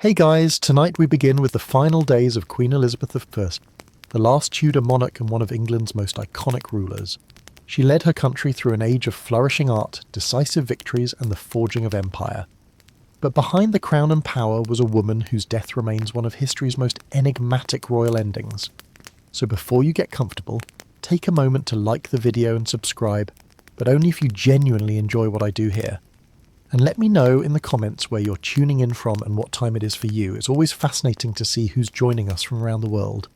Hey guys, tonight we begin with the final days of Queen Elizabeth I, the last Tudor monarch and one of England's most iconic rulers. She led her country through an age of flourishing art, decisive victories, and the forging of empire. But behind the crown and power was a woman whose death remains one of history's most enigmatic royal endings. So before you get comfortable, take a moment to like the video and subscribe, but only if you genuinely enjoy what I do here. And let me know in the comments where you're tuning in from and what time it is for you. It's always fascinating to see who's joining us from around the world.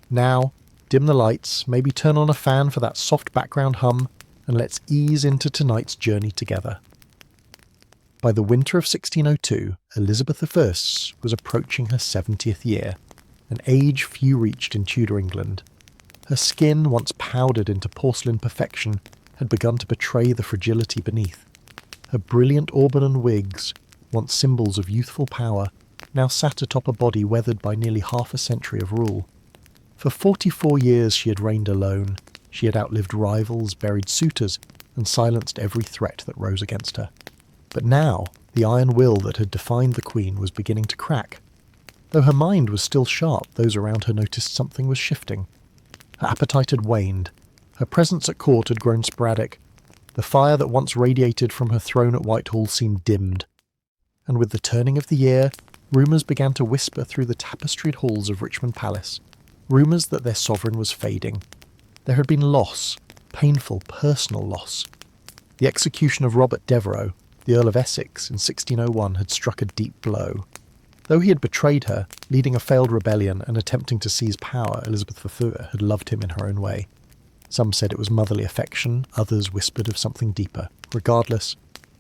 Now, dim the lights, maybe turn on a fan for that soft background hum, and let's ease into tonight's journey together. By the winter of 1602, Elizabeth I was approaching her 70th year, an age few reached in Tudor England. Her skin, once powdered into porcelain perfection, had begun to betray the fragility beneath. Her brilliant auburn and wigs, once symbols of youthful power, now sat atop a body weathered by nearly half a century of rule. For 44 years she had reigned alone. She had outlived rivals, buried suitors, and silenced every threat that rose against her. But now, the iron will that had defined the Queen was beginning to crack. Though her mind was still sharp, those around her noticed something was shifting. Her appetite had waned. Her presence at court had grown sporadic. The fire that once radiated from her throne at Whitehall seemed dimmed. And with the turning of the year, rumours began to whisper through the tapestried halls of Richmond Palace. Rumours that their sovereign was fading. There had been loss, painful personal loss. The execution of Robert Devereux, the Earl of Essex, in 1601 had struck a deep blow. Though he had betrayed her, leading a failed rebellion and attempting to seize power, Elizabeth I had loved him in her own way. Some said it was motherly affection, others whispered of something deeper. Regardless,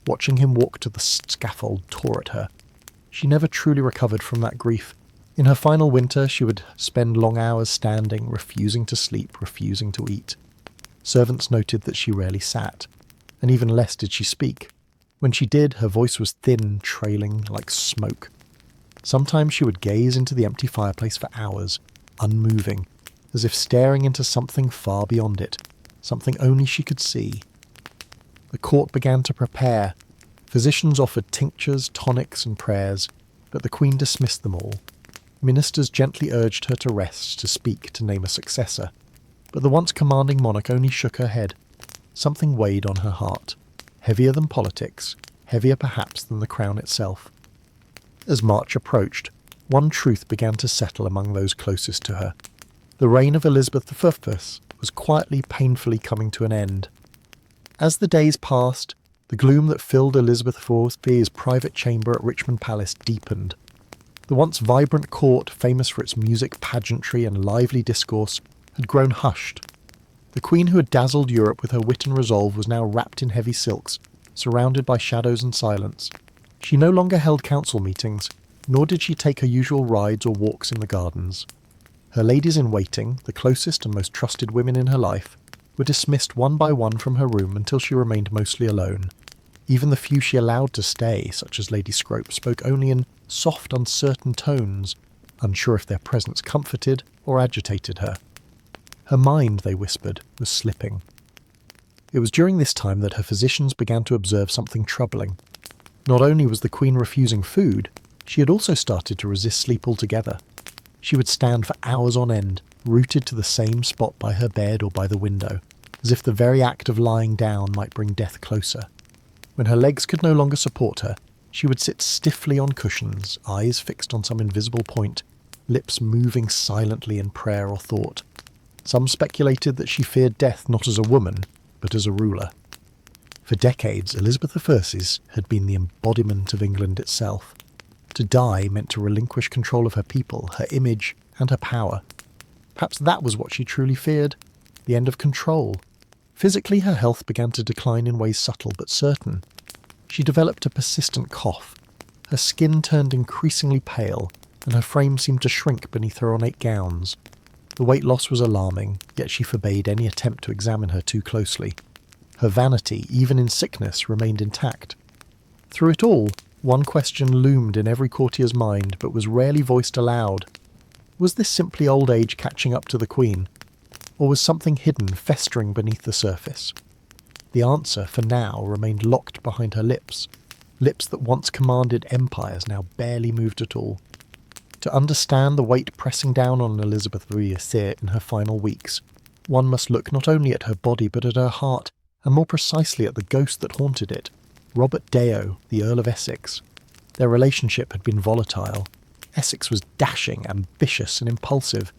watching him walk to the scaffold tore at her. She never truly recovered from that grief. In her final winter, she would spend long hours standing, refusing to sleep, refusing to eat. Servants noted that she rarely sat, and even less did she speak. When she did, her voice was thin, trailing, like smoke. Sometimes she would gaze into the empty fireplace for hours, unmoving, as if staring into something far beyond it, something only she could see. The court began to prepare. Physicians offered tinctures, tonics, and prayers, but the Queen dismissed them all. Ministers gently urged her to rest, to speak, to name a successor. But the once commanding monarch only shook her head. Something weighed on her heart, heavier than politics, heavier perhaps than the crown itself. As March approached, one truth began to settle among those closest to her. The reign of Elizabeth I was quietly, painfully coming to an end. As the days passed, the gloom that filled Elizabeth IV's private chamber at Richmond Palace deepened. The once vibrant court, famous for its music, pageantry, and lively discourse, had grown hushed. The Queen who had dazzled Europe with her wit and resolve was now wrapped in heavy silks, surrounded by shadows and silence. She no longer held council meetings, nor did she take her usual rides or walks in the gardens. Her ladies-in-waiting, the closest and most trusted women in her life, were dismissed one by one from her room until she remained mostly alone. Even the few she allowed to stay, such as Lady Scrope, spoke only in soft, uncertain tones, unsure if their presence comforted or agitated her. Her mind, they whispered, was slipping. It was during this time that her physicians began to observe something troubling. Not only was the Queen refusing food, she had also started to resist sleep altogether. She would stand for hours on end, rooted to the same spot by her bed or by the window, as if the very act of lying down might bring death closer. When her legs could no longer support her, she would sit stiffly on cushions, eyes fixed on some invisible point, lips moving silently in prayer or thought. Some speculated that she feared death not as a woman, but as a ruler. For decades, Elizabeth I had been the embodiment of England itself. To die meant to relinquish control of her people, her image, and her power. Perhaps that was what she truly feared, the end of control. Physically, her health began to decline in ways subtle but certain. She developed a persistent cough. Her skin turned increasingly pale, and her frame seemed to shrink beneath her ornate gowns. The weight loss was alarming, yet she forbade any attempt to examine her too closely. Her vanity, even in sickness, remained intact. Through it all, one question loomed in every courtier's mind, but was rarely voiced aloud. Was this simply old age catching up to the Queen? Or was something hidden, festering beneath the surface? The answer, for now, remained locked behind her lips. Lips that once commanded empires now barely moved at all. To understand the weight pressing down on Elizabeth III in her final weeks, one must look not only at her body but at her heart, and more precisely at the ghost that haunted it, Robert Deo, the Earl of Essex. Their relationship had been volatile. Essex was dashing, ambitious and impulsive.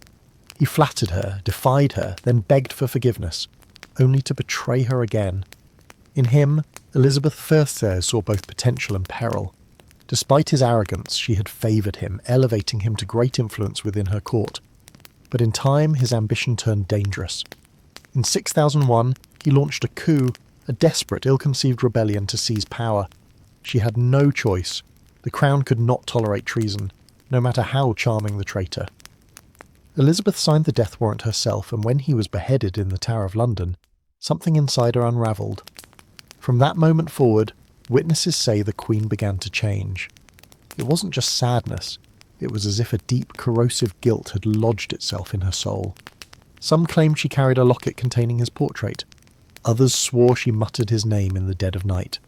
He flattered her, defied her, then begged for forgiveness, only to betray her again. In him, Elizabeth I saw both potential and peril. Despite his arrogance, she had favoured him, elevating him to great influence within her court. But in time, his ambition turned dangerous. In 6001, he launched a coup, a desperate, ill-conceived rebellion to seize power. She had no choice. The crown could not tolerate treason, no matter how charming the traitor. Elizabeth signed the death warrant herself, and when he was beheaded in the Tower of London, something inside her unravelled. From that moment forward, witnesses say the Queen began to change. It wasn't just sadness, it was as if a deep, corrosive guilt had lodged itself in her soul. Some claimed she carried a locket containing his portrait. Others swore she muttered his name in the dead of night.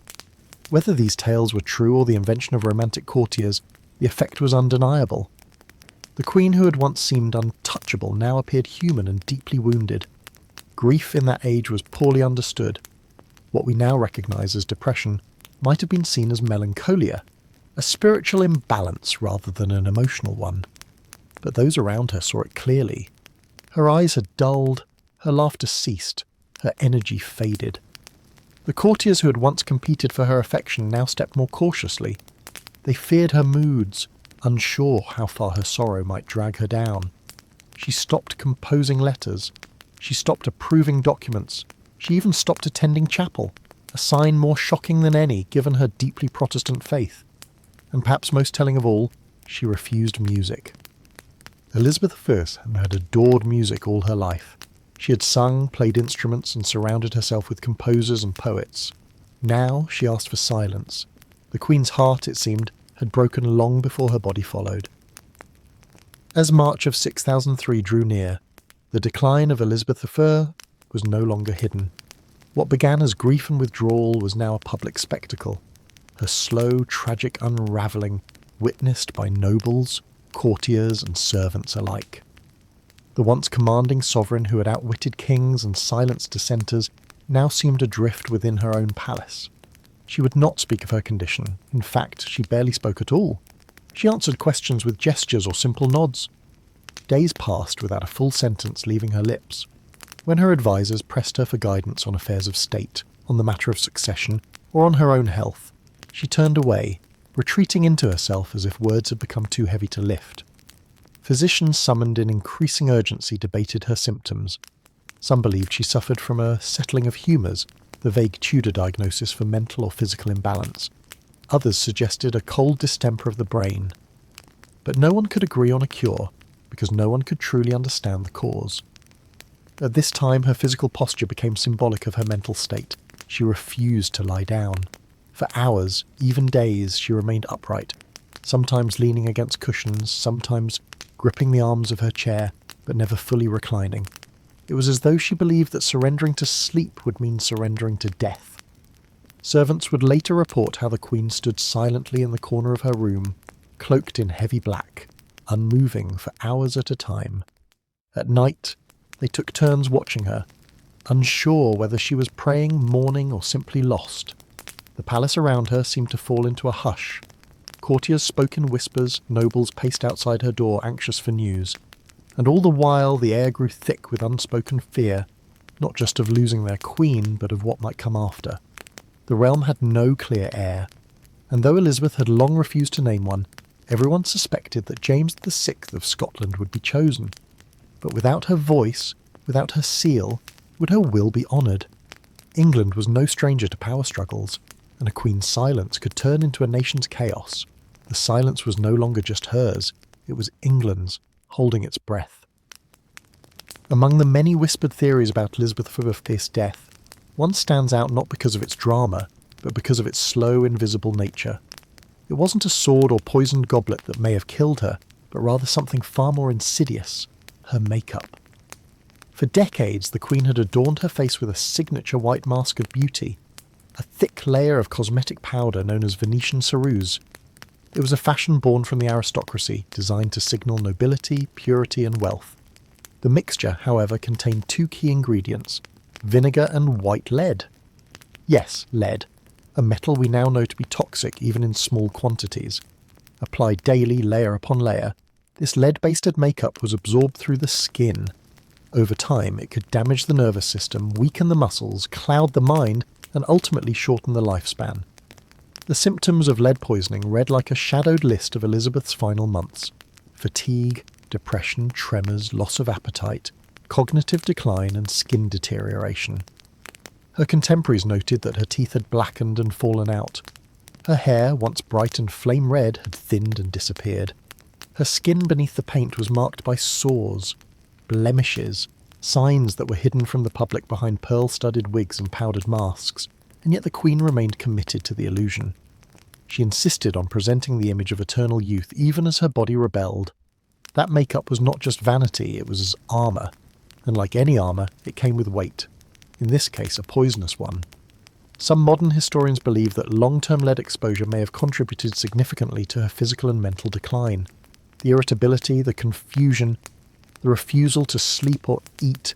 Whether these tales were true or the invention of romantic courtiers, the effect was undeniable. The Queen who had once seemed untouchable now appeared human and deeply wounded. Grief in that age was poorly understood. What we now recognise as depression might have been seen as melancholia, a spiritual imbalance rather than an emotional one. But those around her saw it clearly. Her eyes had dulled, her laughter ceased, her energy faded. The courtiers who had once competed for her affection now stepped more cautiously. They feared her moods, unsure how far her sorrow might drag her down. She stopped composing letters. She stopped approving documents. She even stopped attending chapel, a sign more shocking than any given her deeply Protestant faith. And perhaps most telling of all, she refused music. Elizabeth I had adored music all her life. She had sung, played instruments, and surrounded herself with composers and poets. Now she asked for silence. The Queen's heart, it seemed, had broken long before her body followed. As March of 6003 drew near, the decline of Elizabeth I was no longer hidden. What began as grief and withdrawal was now a public spectacle, her slow, tragic unravelling witnessed by nobles, courtiers and servants alike. The once commanding sovereign who had outwitted kings and silenced dissenters now seemed adrift within her own palace. She would not speak of her condition. In fact, she barely spoke at all. She answered questions with gestures or simple nods. Days passed without a full sentence leaving her lips. When her advisers pressed her for guidance on affairs of state, on the matter of succession, or on her own health, she turned away, retreating into herself as if words had become too heavy to lift. Physicians summoned in increasing urgency debated her symptoms. Some believed she suffered from a settling of humours, the vague Tudor diagnosis for mental or physical imbalance. Others suggested a cold distemper of the brain. But no one could agree on a cure, because no one could truly understand the cause. At this time her physical posture became symbolic of her mental state. She refused to lie down. For hours, even days, she remained upright, sometimes leaning against cushions, sometimes gripping the arms of her chair, but never fully reclining. It was as though she believed that surrendering to sleep would mean surrendering to death. Servants would later report how the Queen stood silently in the corner of her room, cloaked in heavy black, unmoving for hours at a time. At night, they took turns watching her, unsure whether she was praying, mourning, or simply lost. The palace around her seemed to fall into a hush. Courtiers spoke in whispers, nobles paced outside her door anxious for news. And all the while the air grew thick with unspoken fear, not just of losing their queen, but of what might come after. The realm had no clear heir, and though Elizabeth had long refused to name one, everyone suspected that James VI of Scotland would be chosen. But without her voice, without her seal, would her will be honoured? England was no stranger to power struggles, and a queen's silence could turn into a nation's chaos. The silence was no longer just hers, it was England's, holding its breath. Among the many whispered theories about Elizabeth I's death, one stands out not because of its drama, but because of its slow, invisible nature. It wasn't a sword or poisoned goblet that may have killed her, but rather something far more insidious, her makeup. For decades, the Queen had adorned her face with a signature white mask of beauty. a thick layer of cosmetic powder known as Venetian ceruse. It was a fashion born from the aristocracy, designed to signal nobility, purity and wealth. The mixture, however, contained two key ingredients: vinegar and white lead. Yes, lead, a metal we now know to be toxic even in small quantities. Applied daily, layer upon layer, this lead-based makeup was absorbed through the skin. Over time, it could damage the nervous system, weaken the muscles, cloud the mind, and ultimately shorten the lifespan. The symptoms of lead poisoning read like a shadowed list of Elizabeth's final months: fatigue, depression, tremors, loss of appetite, cognitive decline, and skin deterioration. Her contemporaries noted that her teeth had blackened and fallen out. Her hair, once bright and flame red, had thinned and disappeared. Her skin beneath the paint was marked by sores, blemishes, signs that were hidden from the public behind pearl-studded wigs and powdered masks, and yet the Queen remained committed to the illusion. She insisted on presenting the image of eternal youth even as her body rebelled. That makeup was not just vanity, it was armour, and like any armour, it came with weight, in this case a poisonous one. Some modern historians believe that long-term lead exposure may have contributed significantly to her physical and mental decline. The irritability, the confusion, the refusal to sleep or eat,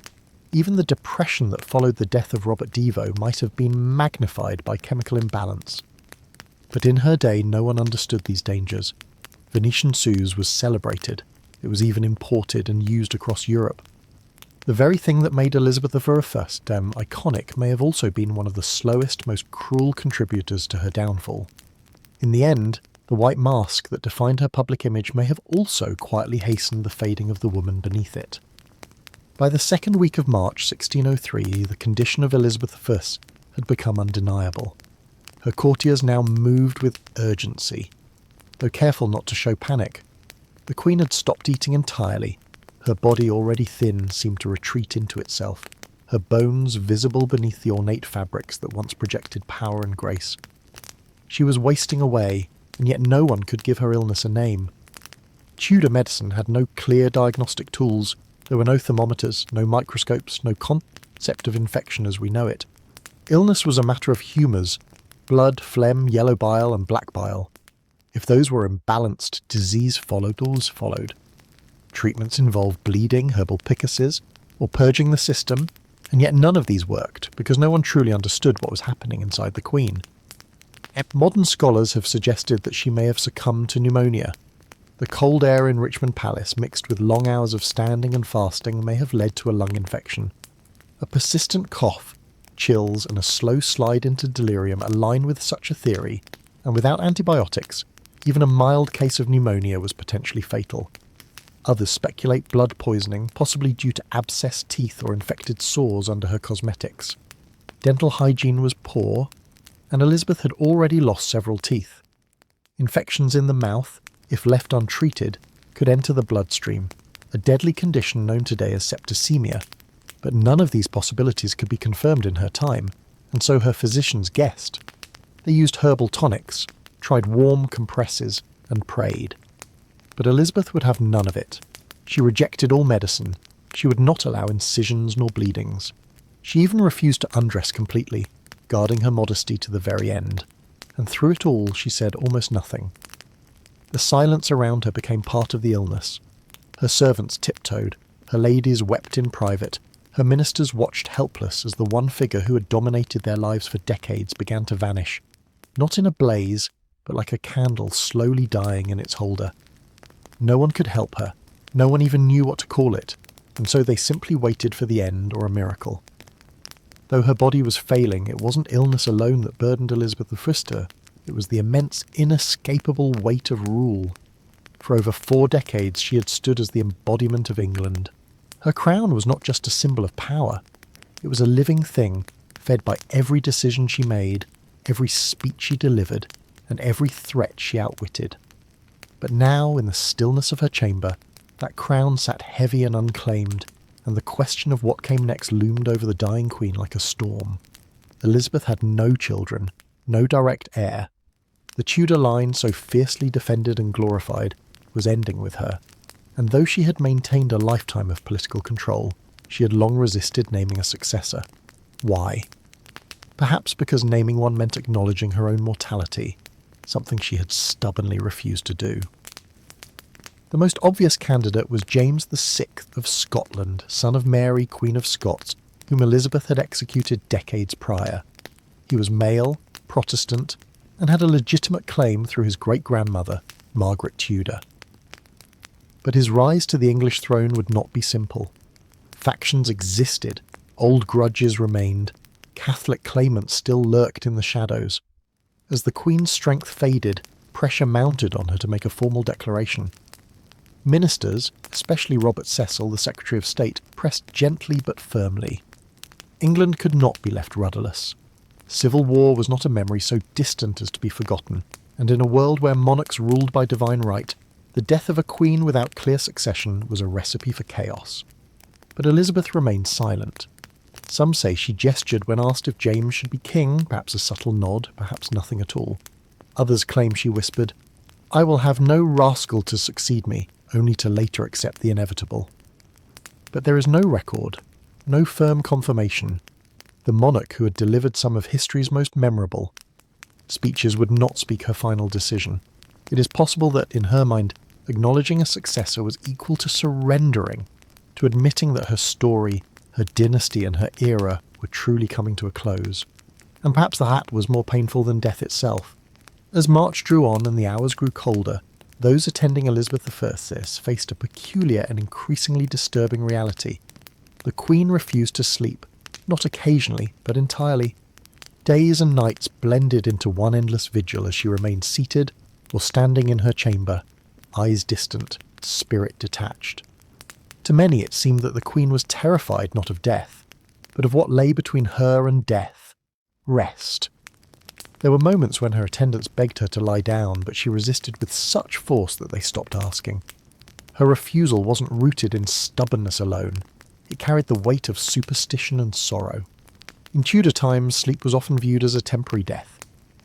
even the depression that followed the death of Robert Devo might have been magnified by chemical imbalance. But in her day no one understood these dangers. Venetian ceruse was celebrated. It was even imported and used across Europe. The very thing that made Elizabeth I iconic may have also been one of the slowest, most cruel contributors to her downfall. In the end, the white mask that defined her public image may have also quietly hastened the fading of the woman beneath it. By the second week of March 1603, the condition of Elizabeth I had become undeniable. Her courtiers now moved with urgency, though careful not to show panic. The Queen had stopped eating entirely. Her body, already thin, seemed to retreat into itself, her bones visible beneath the ornate fabrics that once projected power and grace. She was wasting away, and yet no one could give her illness a name. Tudor medicine had no clear diagnostic tools. There were no thermometers, no microscopes, no concept of infection as we know it. Illness was a matter of humours: blood, phlegm, yellow bile, and black bile. If those were imbalanced, disease followed. Treatments involved bleeding, herbal picasses, or purging the system, and yet none of these worked because no one truly understood what was happening inside the Queen. Modern scholars have suggested that she may have succumbed to pneumonia. The cold air in Richmond Palace, mixed with long hours of standing and fasting, may have led to a lung infection. A persistent cough, chills, and a slow slide into delirium align with such a theory, and without antibiotics, even a mild case of pneumonia was potentially fatal. Others speculate blood poisoning, possibly due to abscessed teeth or infected sores under her cosmetics. Dental hygiene was poor, and Elizabeth had already lost several teeth. Infections in the mouth, if left untreated, could enter the bloodstream, a deadly condition known today as septicemia, but none of these possibilities could be confirmed in her time, and so her physicians guessed. They used herbal tonics, tried warm compresses, and prayed. But Elizabeth would have none of it. She rejected all medicine. She would not allow incisions nor bleedings. She even refused to undress completely, guarding her modesty to the very end. And through it all, she said almost nothing. The silence around her became part of the illness. Her servants tiptoed, her ladies wept in private, her ministers watched helpless as the one figure who had dominated their lives for decades began to vanish, not in a blaze, but like a candle slowly dying in its holder. No one could help her, no one even knew what to call it, and so they simply waited for the end or a miracle. Though her body was failing, it wasn't illness alone that burdened Elizabeth I. It was the immense, inescapable weight of rule. For over 4 decades she had stood as the embodiment of England. Her crown was not just a symbol of power. It was a living thing, fed by every decision she made, every speech she delivered, and every threat she outwitted. But now, in the stillness of her chamber, that crown sat heavy and unclaimed, and the question of what came next loomed over the dying Queen like a storm. Elizabeth had no children, no direct heir. The Tudor line, so fiercely defended and glorified, was ending with her, and though she had maintained a lifetime of political control, she had long resisted naming a successor. Why? perhaps because naming one meant acknowledging her own mortality, something she had stubbornly refused to do. The most obvious candidate was James VI of Scotland, son of Mary, Queen of Scots, whom Elizabeth had executed decades prior. He was male, Protestant, and had a legitimate claim through his great-grandmother, Margaret Tudor. But his rise to the English throne would not be simple. Factions existed, old grudges remained, Catholic claimants still lurked in the shadows. As the Queen's strength faded, pressure mounted on her to make a formal declaration. Ministers, especially Robert Cecil, the Secretary of State, pressed gently but firmly. England could not be left rudderless. Civil war was not a memory so distant as to be forgotten, and in a world where monarchs ruled by divine right, the death of a queen without clear succession was a recipe for chaos. But Elizabeth remained silent. Some say she gestured when asked if James should be king, perhaps a subtle nod, perhaps nothing at all. Others claim she whispered, "I will have no rascal to succeed me, only to later accept the inevitable." But there is no record, no firm confirmation. The monarch who had delivered some of history's most memorable speeches would not speak her final decision. It is possible that, in her mind, acknowledging a successor was equal to surrendering, to admitting that her story, her dynasty and her era were truly coming to a close. And perhaps that was more painful than death itself. As March drew on and the hours grew colder, those attending Elizabeth I faced a peculiar and increasingly disturbing reality. The Queen refused to sleep, not occasionally, but entirely. Days and nights blended into one endless vigil as she remained seated or standing in her chamber, eyes distant, spirit detached. To many it seemed that the Queen was terrified not of death, but of what lay between her and death: rest. There were moments when her attendants begged her to lie down, but she resisted with such force that they stopped asking. Her refusal wasn't rooted in stubbornness alone. It carried the weight of superstition and sorrow. In Tudor times, sleep was often viewed as a temporary death,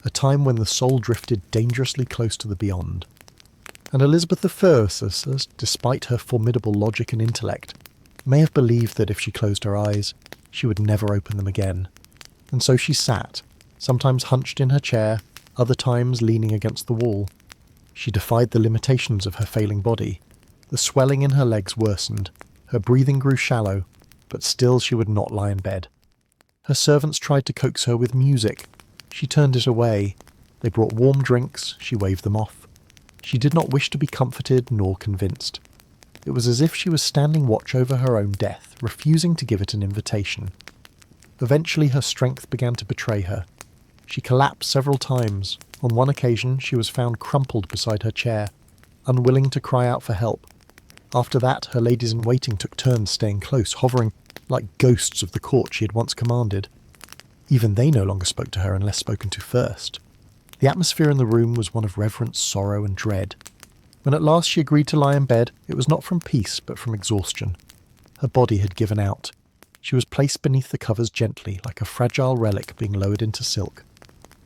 a time when the soul drifted dangerously close to the beyond. And Elizabeth I, despite her formidable logic and intellect, may have believed that if she closed her eyes, she would never open them again. And so she sat, sometimes hunched in her chair, other times leaning against the wall. She defied the limitations of her failing body. The swelling in her legs worsened. Her breathing grew shallow, but still she would not lie in bed. Her servants tried to coax her with music. She turned it away. They brought warm drinks. She waved them off. She did not wish to be comforted nor convinced. It was as if she was standing watch over her own death, refusing to give it an invitation. Eventually her strength began to betray her. She collapsed several times. On one occasion she was found crumpled beside her chair, unwilling to cry out for help. After that, her ladies-in-waiting took turns staying close, hovering like ghosts of the court she had once commanded. Even they no longer spoke to her unless spoken to first. The atmosphere in the room was one of reverence, sorrow and dread. When at last she agreed to lie in bed, it was not from peace, but from exhaustion. Her body had given out. She was placed beneath the covers gently, like a fragile relic being lowered into silk.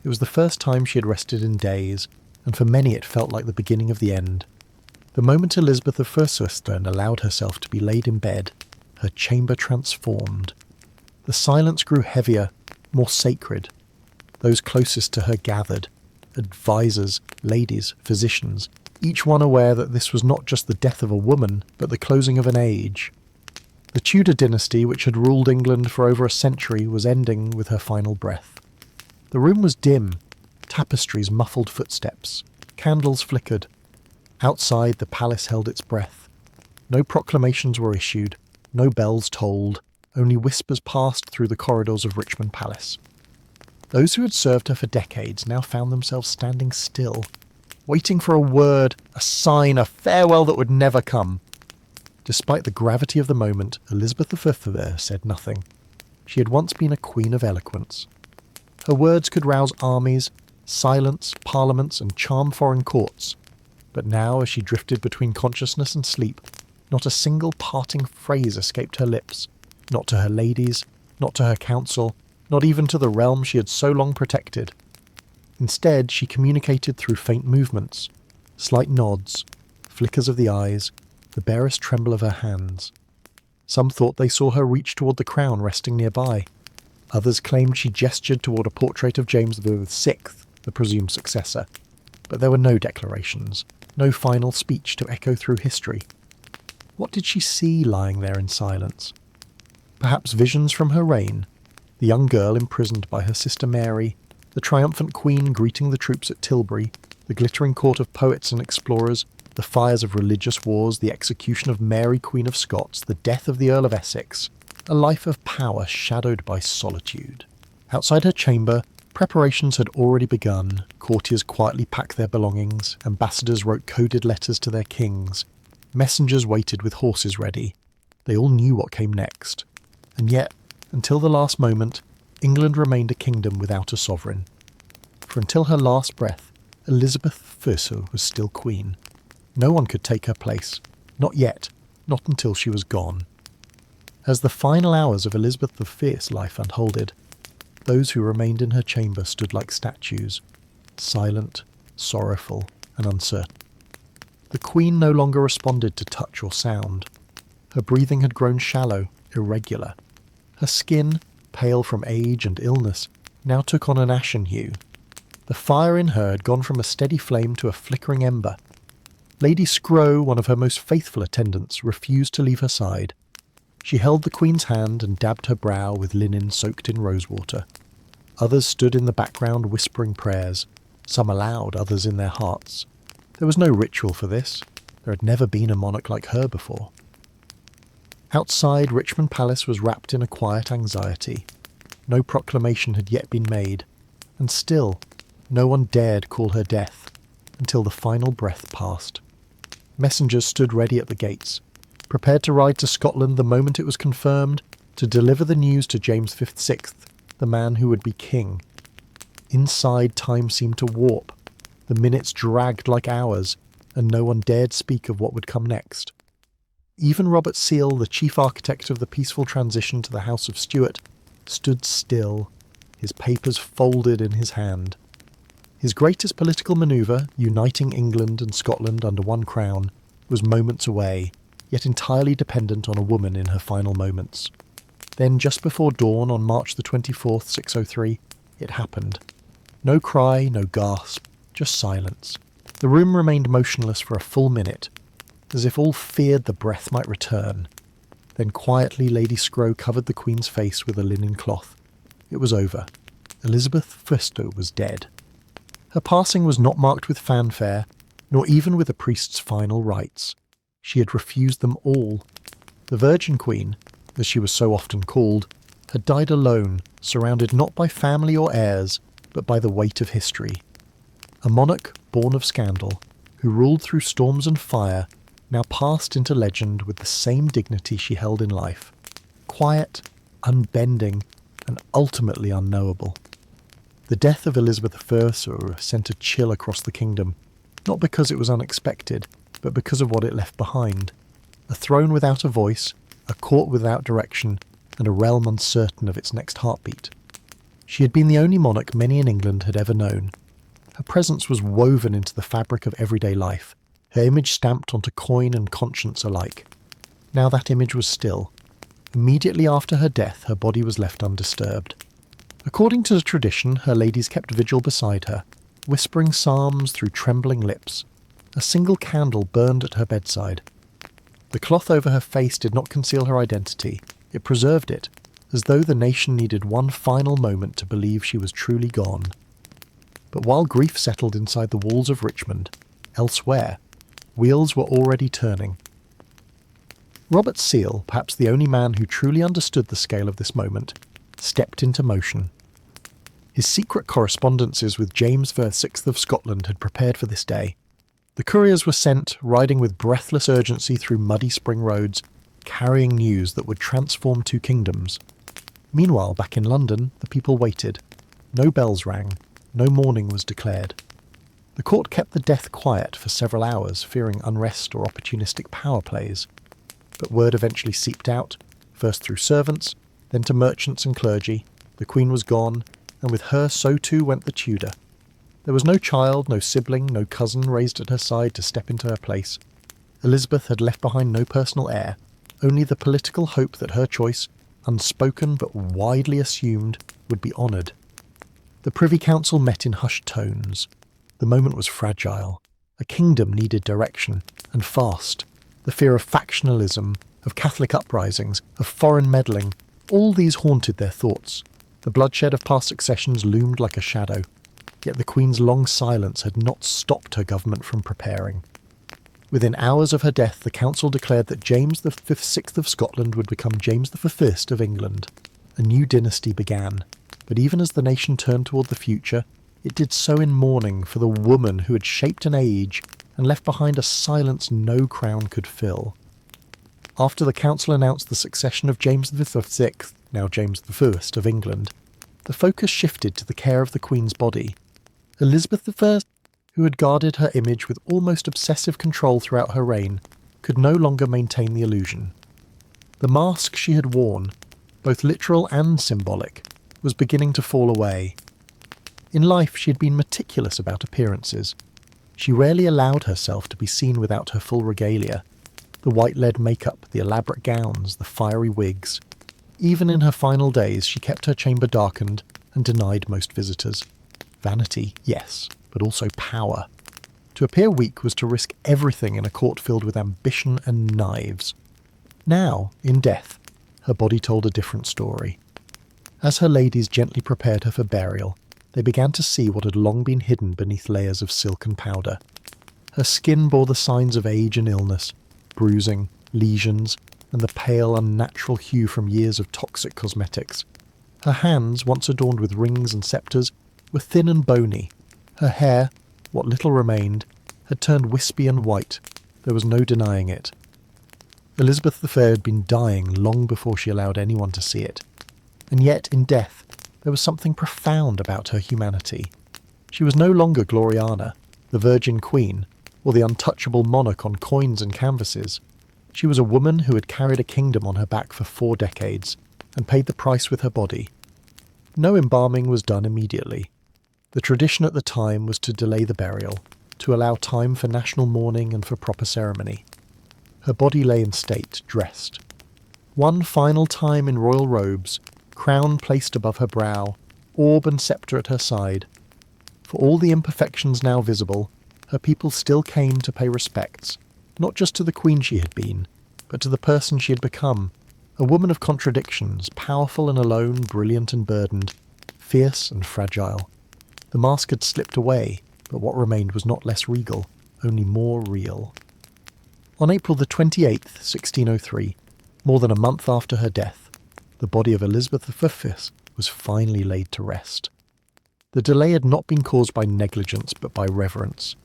It was the first time she had rested in days, and for many it felt like the beginning of the end. The moment Elizabeth I allowed herself to be laid in bed, her chamber transformed. The silence grew heavier, more sacred. Those closest to her gathered, advisers, ladies, physicians, each one aware that this was not just the death of a woman, but the closing of an age. The Tudor dynasty, which had ruled England for over a century, was ending with her final breath. The room was dim, tapestries muffled footsteps, candles flickered. Outside, the palace held its breath. No proclamations were issued, no bells tolled, only whispers passed through the corridors of Richmond Palace. Those who had served her for decades now found themselves standing still, waiting for a word, a sign, a farewell that would never come. Despite the gravity of the moment, Elizabeth I said nothing. She had once been a queen of eloquence. Her words could rouse armies, silence parliaments, and charm foreign courts. But now, as she drifted between consciousness and sleep, not a single parting phrase escaped her lips, not to her ladies, not to her council, not even to the realm she had so long protected. Instead, she communicated through faint movements, slight nods, flickers of the eyes, the barest tremble of her hands. Some thought they saw her reach toward the crown resting nearby. Others claimed she gestured toward a portrait of James VI, the presumed successor, but there were no declarations, no final speech to echo through history. What did she see lying there in silence? Perhaps visions from her reign, the young girl imprisoned by her sister Mary, the triumphant queen greeting the troops at Tilbury, the glittering court of poets and explorers, the fires of religious wars, the execution of Mary Queen of Scots, the death of the Earl of Essex, a life of power shadowed by solitude. Outside her chamber, preparations had already begun. Courtiers quietly packed their belongings, ambassadors wrote coded letters to their kings, messengers waited with horses ready. They all knew what came next. And yet, until the last moment, England remained a kingdom without a sovereign. For until her last breath, Elizabeth I was still queen. No one could take her place. Not yet. Not until she was gone. As the final hours of Elizabeth I's life unfolded, those who remained in her chamber stood like statues, silent, sorrowful, and uncertain. The Queen no longer responded to touch or sound. Her breathing had grown shallow, irregular. Her skin, pale from age and illness, now took on an ashen hue. The fire in her had gone from a steady flame to a flickering ember. Lady Scrow, one of her most faithful attendants, refused to leave her side. She held the Queen's hand and dabbed her brow with linen soaked in rosewater. Others stood in the background whispering prayers, some aloud, others in their hearts. There was no ritual for this. There had never been a monarch like her before. Outside, Richmond Palace was wrapped in a quiet anxiety. No proclamation had yet been made, and still, no one dared call her death until the final breath passed. Messengers stood ready at the gates, prepared to ride to Scotland the moment it was confirmed, to deliver the news to James VI, the man who would be king. Inside, time seemed to warp. The minutes dragged like hours, and no one dared speak of what would come next. Even Robert Seel, the chief architect of the peaceful transition to the House of Stuart, stood still, his papers folded in his hand. His greatest political manoeuvre, uniting England and Scotland under one crown, was moments away, yet entirely dependent on a woman in her final moments. Then, just before dawn on March the 24th, 603, it happened. No cry, no gasp, just silence. The room remained motionless for a full minute, as if all feared the breath might return. Then quietly Lady Scrow covered the Queen's face with a linen cloth. It was over. Elizabeth I was dead. Her passing was not marked with fanfare, nor even with a priest's final rites. She had refused them all. The Virgin Queen, as she was so often called, had died alone, surrounded not by family or heirs, but by the weight of history. A monarch born of scandal, who ruled through storms and fire, now passed into legend with the same dignity she held in life. Quiet, unbending, and ultimately unknowable. The death of Elizabeth I sent a chill across the kingdom, not because it was unexpected, but because of what it left behind. A throne without a voice, a court without direction, and a realm uncertain of its next heartbeat. She had been the only monarch many in England had ever known. Her presence was woven into the fabric of everyday life, her image stamped onto coin and conscience alike. Now that image was still. Immediately after her death, her body was left undisturbed. According to the tradition, her ladies kept vigil beside her, whispering psalms through trembling lips. A single candle burned at her bedside. The cloth over her face did not conceal her identity. It preserved it, as though the nation needed one final moment to believe she was truly gone. But while grief settled inside the walls of Richmond, elsewhere, wheels were already turning. Robert Seel, perhaps the only man who truly understood the scale of this moment, stepped into motion. His secret correspondences with James VI of Scotland had prepared for this day. The couriers were sent, riding with breathless urgency through muddy spring roads, carrying news that would transform two kingdoms. Meanwhile, back in London, the people waited. No bells rang, no mourning was declared. The court kept the death quiet for several hours, fearing unrest or opportunistic power plays. But word eventually seeped out, first through servants, then to merchants and clergy. The Queen was gone, and with her so too went the Tudor. There was no child, no sibling, no cousin raised at her side to step into her place. Elizabeth had left behind no personal heir, only the political hope that her choice unspoken but widely assumed, would be honoured. The Privy Council met in hushed tones. The moment was fragile. A kingdom needed direction, and fast. The fear of factionalism, of Catholic uprisings, of foreign meddling, all these haunted their thoughts. The bloodshed of past successions loomed like a shadow, yet the Queen's long silence had not stopped her government from preparing. Within hours of her death, the Council declared that James VI of Scotland would become James I of England. A new dynasty began, but even as the nation turned toward the future, it did so in mourning for the woman who had shaped an age and left behind a silence no crown could fill. After the Council announced the succession of James VI, now James I of England, the focus shifted to the care of the Queen's body. Elizabeth I, who had guarded her image with almost obsessive control throughout her reign, could no longer maintain the illusion. The mask she had worn, both literal and symbolic, was beginning to fall away. In life she had been meticulous about appearances. She rarely allowed herself to be seen without her full regalia, the white lead makeup, the elaborate gowns, the fiery wigs. Even in her final days she kept her chamber darkened and denied most visitors. Vanity, yes, but also power. To appear weak was to risk everything in a court filled with ambition and knives. Now, in death, her body told a different story. As her ladies gently prepared her for burial, they began to see what had long been hidden beneath layers of silk and powder. Her skin bore the signs of age and illness, bruising, lesions, and the pale, unnatural hue from years of toxic cosmetics. Her hands, once adorned with rings and sceptres, were thin and bony. Her hair, what little remained, had turned wispy and white. There was no denying it. Elizabeth I had been dying long before she allowed anyone to see it. And yet, in death, there was something profound about her humanity. She was no longer Gloriana, the Virgin Queen, or the untouchable monarch on coins and canvases. She was a woman who had carried a kingdom on her back for 4 decades, and paid the price with her body. No embalming was done immediately. The tradition at the time was to delay the burial, to allow time for national mourning and for proper ceremony. Her body lay in state, dressed. One final time in royal robes, crown placed above her brow, orb and sceptre at her side. For all the imperfections now visible, her people still came to pay respects, not just to the queen she had been, but to the person she had become, a woman of contradictions, powerful and alone, brilliant and burdened, fierce and fragile. The mask had slipped away, but what remained was not less regal, only more real. On April the 28th, 1603, more than a month after her death, the body of Elizabeth I was finally laid to rest. The delay had not been caused by negligence, but by reverence.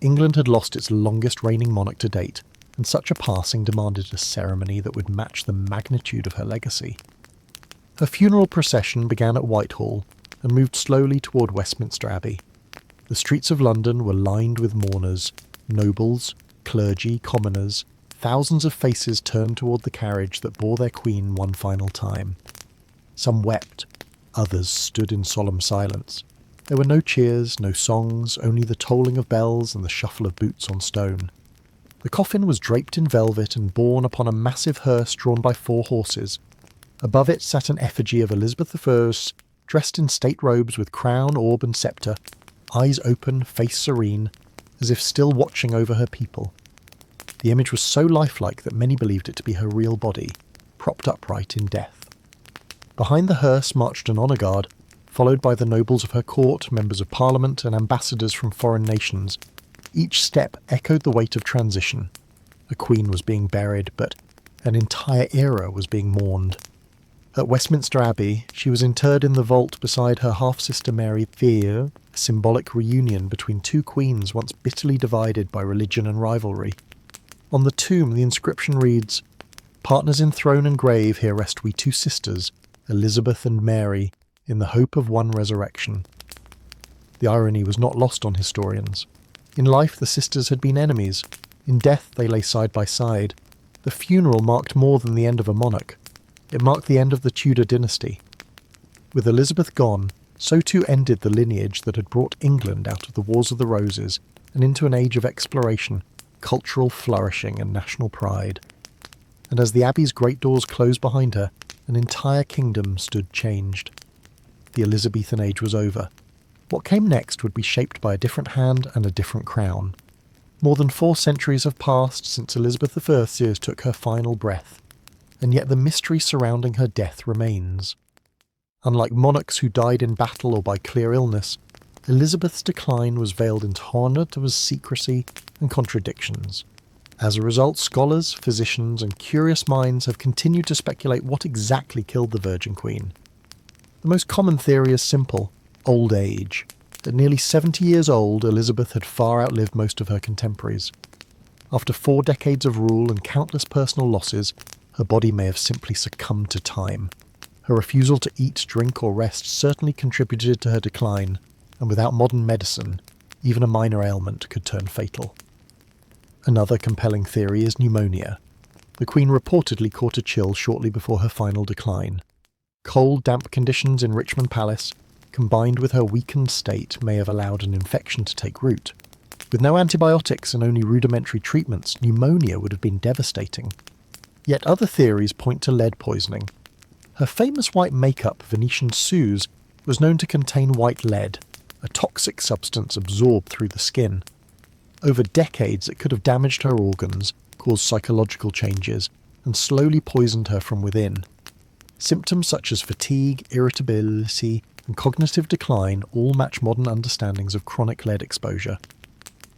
England had lost its longest reigning monarch to date, and such a passing demanded a ceremony that would match the magnitude of her legacy. Her funeral procession began at Whitehall and moved slowly toward Westminster Abbey. The streets of London were lined with mourners, nobles, clergy, commoners. Thousands of faces turned toward the carriage that bore their queen one final time. Some wept, others stood in solemn silence. There were no cheers, no songs, only the tolling of bells and the shuffle of boots on stone. The coffin was draped in velvet and borne upon a massive hearse drawn by 4 horses. Above it sat an effigy of Elizabeth I, dressed in state robes with crown, orb and sceptre, eyes open, face serene, as if still watching over her people. The image was so lifelike that many believed it to be her real body, propped upright in death. Behind the hearse marched an honour guard, followed by the nobles of her court, members of parliament and ambassadors from foreign nations. Each step echoed the weight of transition. A queen was being buried, but an entire era was being mourned. At Westminster Abbey, she was interred in the vault beside her half-sister Mary Thiers, a symbolic reunion between 2 queens once bitterly divided by religion and rivalry. On the tomb, the inscription reads, "Partners in throne and grave, here rest we 2 sisters, Elizabeth and Mary, in the hope of one resurrection." The irony was not lost on historians. In life, the sisters had been enemies. In death, they lay side by side. The funeral marked more than the end of a monarch. It marked the end of the Tudor dynasty. With Elizabeth gone, so too ended the lineage that had brought England out of the Wars of the Roses and into an age of exploration, cultural flourishing and national pride. And as the Abbey's great doors closed behind her, an entire kingdom stood changed. The Elizabethan age was over. What came next would be shaped by a different hand and a different crown. More than 4 centuries have passed since Elizabeth I's years took her final breath, and yet the mystery surrounding her death remains. Unlike monarchs who died in battle or by clear illness, Elizabeth's decline was veiled in tormented secrecy and contradictions. As a result, scholars, physicians, and curious minds have continued to speculate what exactly killed the Virgin Queen. The most common theory is simple: old age. At nearly 70 years old, Elizabeth had far outlived most of her contemporaries. After 4 decades of rule and countless personal losses, her body may have simply succumbed to time. Her refusal to eat, drink, or rest certainly contributed to her decline, and without modern medicine, even a minor ailment could turn fatal. Another compelling theory is pneumonia. The Queen reportedly caught a chill shortly before her final decline. Cold, damp conditions in Richmond Palace, combined with her weakened state, may have allowed an infection to take root. With no antibiotics and only rudimentary treatments, pneumonia would have been devastating. Yet other theories point to lead poisoning. Her famous white makeup, Venetian Suze, was known to contain white lead, a toxic substance absorbed through the skin. Over decades, it could have damaged her organs, caused psychological changes, and slowly poisoned her from within. Symptoms such as fatigue, irritability, and cognitive decline all match modern understandings of chronic lead exposure.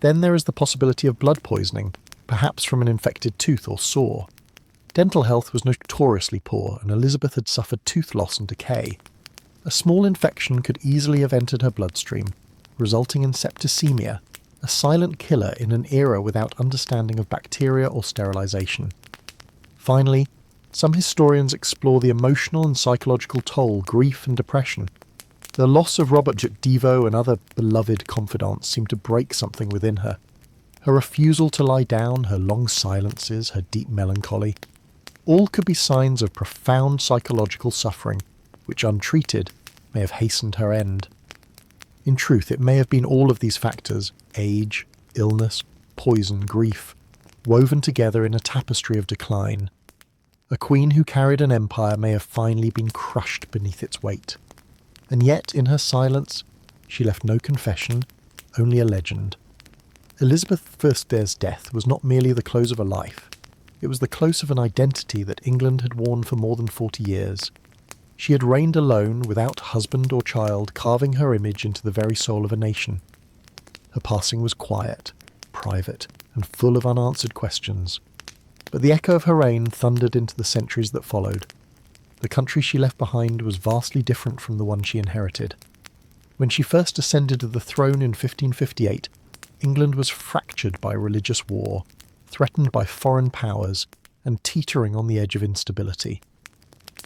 Then there is the possibility of blood poisoning, perhaps from an infected tooth or sore. Dental health was notoriously poor, and Elizabeth had suffered tooth loss and decay. A small infection could easily have entered her bloodstream, resulting in septicemia, a silent killer in an era without understanding of bacteria or sterilization. Finally, some historians explore the emotional and psychological toll, grief and depression. The loss of Robert Devo and other beloved confidants seemed to break something within her. Her refusal to lie down, her long silences, her deep melancholy, all could be signs of profound psychological suffering, which untreated may have hastened her end. In truth, it may have been all of these factors, age, illness, poison, grief, woven together in a tapestry of decline. A queen who carried an empire may have finally been crushed beneath its weight. And yet, in her silence, she left no confession, only a legend. Elizabeth I's death was not merely the close of a life. It was the close of an identity that England had worn for more than 40 years. She had reigned alone, without husband or child, carving her image into the very soul of a nation. Her passing was quiet, private, and full of unanswered questions. But the echo of her reign thundered into the centuries that followed. The country she left behind was vastly different from the one she inherited. When she first ascended to the throne in 1558, England was fractured by religious war, threatened by foreign powers, and teetering on the edge of instability.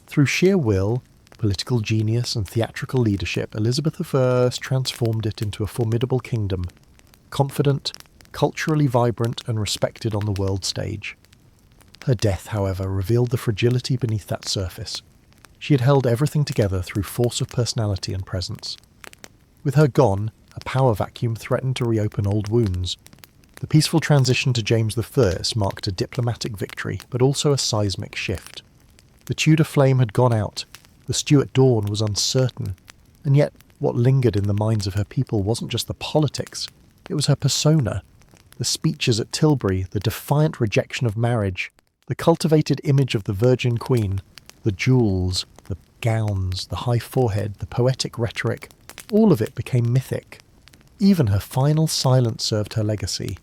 Through sheer will, political genius, and theatrical leadership, Elizabeth I transformed it into a formidable kingdom, confident, culturally vibrant, and respected on the world stage. Her death, however, revealed the fragility beneath that surface. She had held everything together through force of personality and presence. With her gone, a power vacuum threatened to reopen old wounds. The peaceful transition to James I marked a diplomatic victory, but also a seismic shift. The Tudor flame had gone out, the Stuart dawn was uncertain, and yet what lingered in the minds of her people wasn't just the politics, it was her persona. The speeches at Tilbury, the defiant rejection of marriage, the cultivated image of the Virgin Queen, the jewels, the gowns, the high forehead, the poetic rhetoric, all of it became mythic. Even her final silence served her legacy.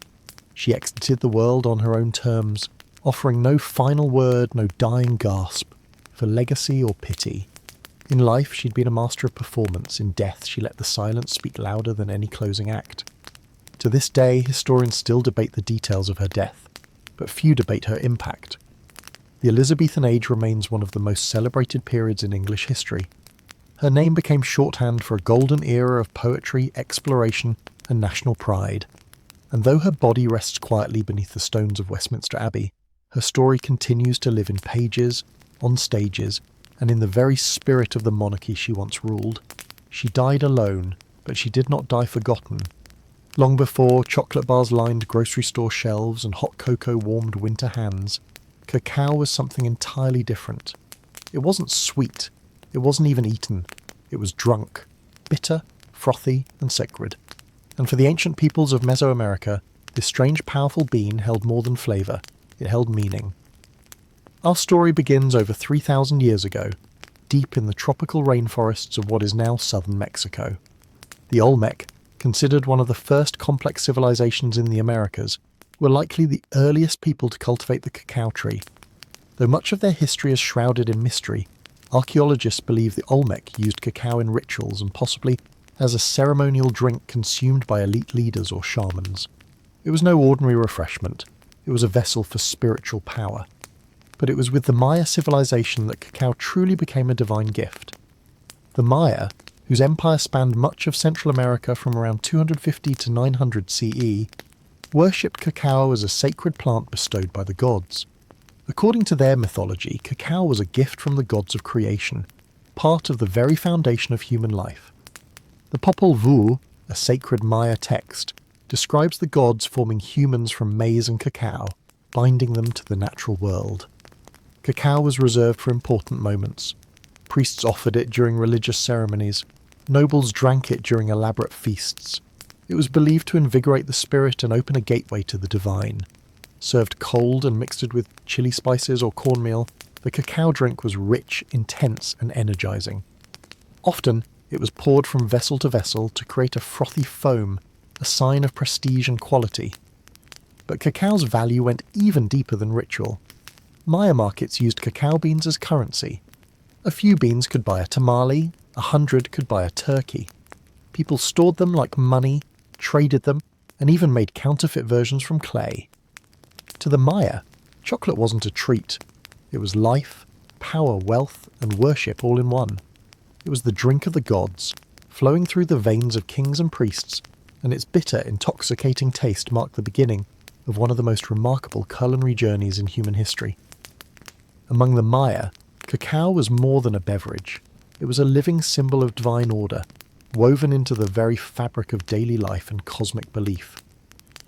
She exited the world on her own terms, offering no final word, no dying gasp, for legacy or pity. In life, she'd been a master of performance. In death, she let the silence speak louder than any closing act. To this day, historians still debate the details of her death, but few debate her impact. The Elizabethan age remains one of the most celebrated periods in English history. Her name became shorthand for a golden era of poetry, exploration, and national pride. And though her body rests quietly beneath the stones of Westminster Abbey, her story continues to live in pages, on stages, and in the very spirit of the monarchy she once ruled. She died alone, but she did not die forgotten. Long before chocolate bars lined grocery store shelves and hot cocoa warmed winter hands, cacao was something entirely different. It wasn't sweet. It wasn't even eaten. It was drunk, bitter, frothy, and sacred. And for the ancient peoples of Mesoamerica, this strange, powerful bean held more than flavour. It held meaning. Our story begins over 3,000 years ago, deep in the tropical rainforests of what is now southern Mexico. The Olmec, considered one of the first complex civilizations in the Americas, were likely the earliest people to cultivate the cacao tree. Though much of their history is shrouded in mystery, archaeologists believe the Olmec used cacao in rituals and possibly as a ceremonial drink consumed by elite leaders or shamans. It was no ordinary refreshment. It was a vessel for spiritual power. But it was with the Maya civilization that cacao truly became a divine gift. The Maya, whose empire spanned much of Central America from around 250 to 900 CE, worshipped cacao as a sacred plant bestowed by the gods. According to their mythology, cacao was a gift from the gods of creation, part of the very foundation of human life. The Popol Vuh, a sacred Maya text, describes the gods forming humans from maize and cacao, binding them to the natural world. Cacao was reserved for important moments. Priests offered it during religious ceremonies. Nobles drank it during elaborate feasts. It was believed to invigorate the spirit and open a gateway to the divine. Served cold and mixed with chili spices or cornmeal, the cacao drink was rich, intense, and energizing. Often, it was poured from vessel to vessel to create a frothy foam, a sign of prestige and quality. But cacao's value went even deeper than ritual. Maya markets used cacao beans as currency. A few beans could buy a tamale, 100 could buy a turkey. People stored them like money, traded them, and even made counterfeit versions from clay. To the Maya, chocolate wasn't a treat. It was life, power, wealth, and worship all in one. It was the drink of the gods, flowing through the veins of kings and priests, and its bitter, intoxicating taste marked the beginning of one of the most remarkable culinary journeys in human history. Among the Maya, cacao was more than a beverage. It was a living symbol of divine order, woven into the very fabric of daily life and cosmic belief.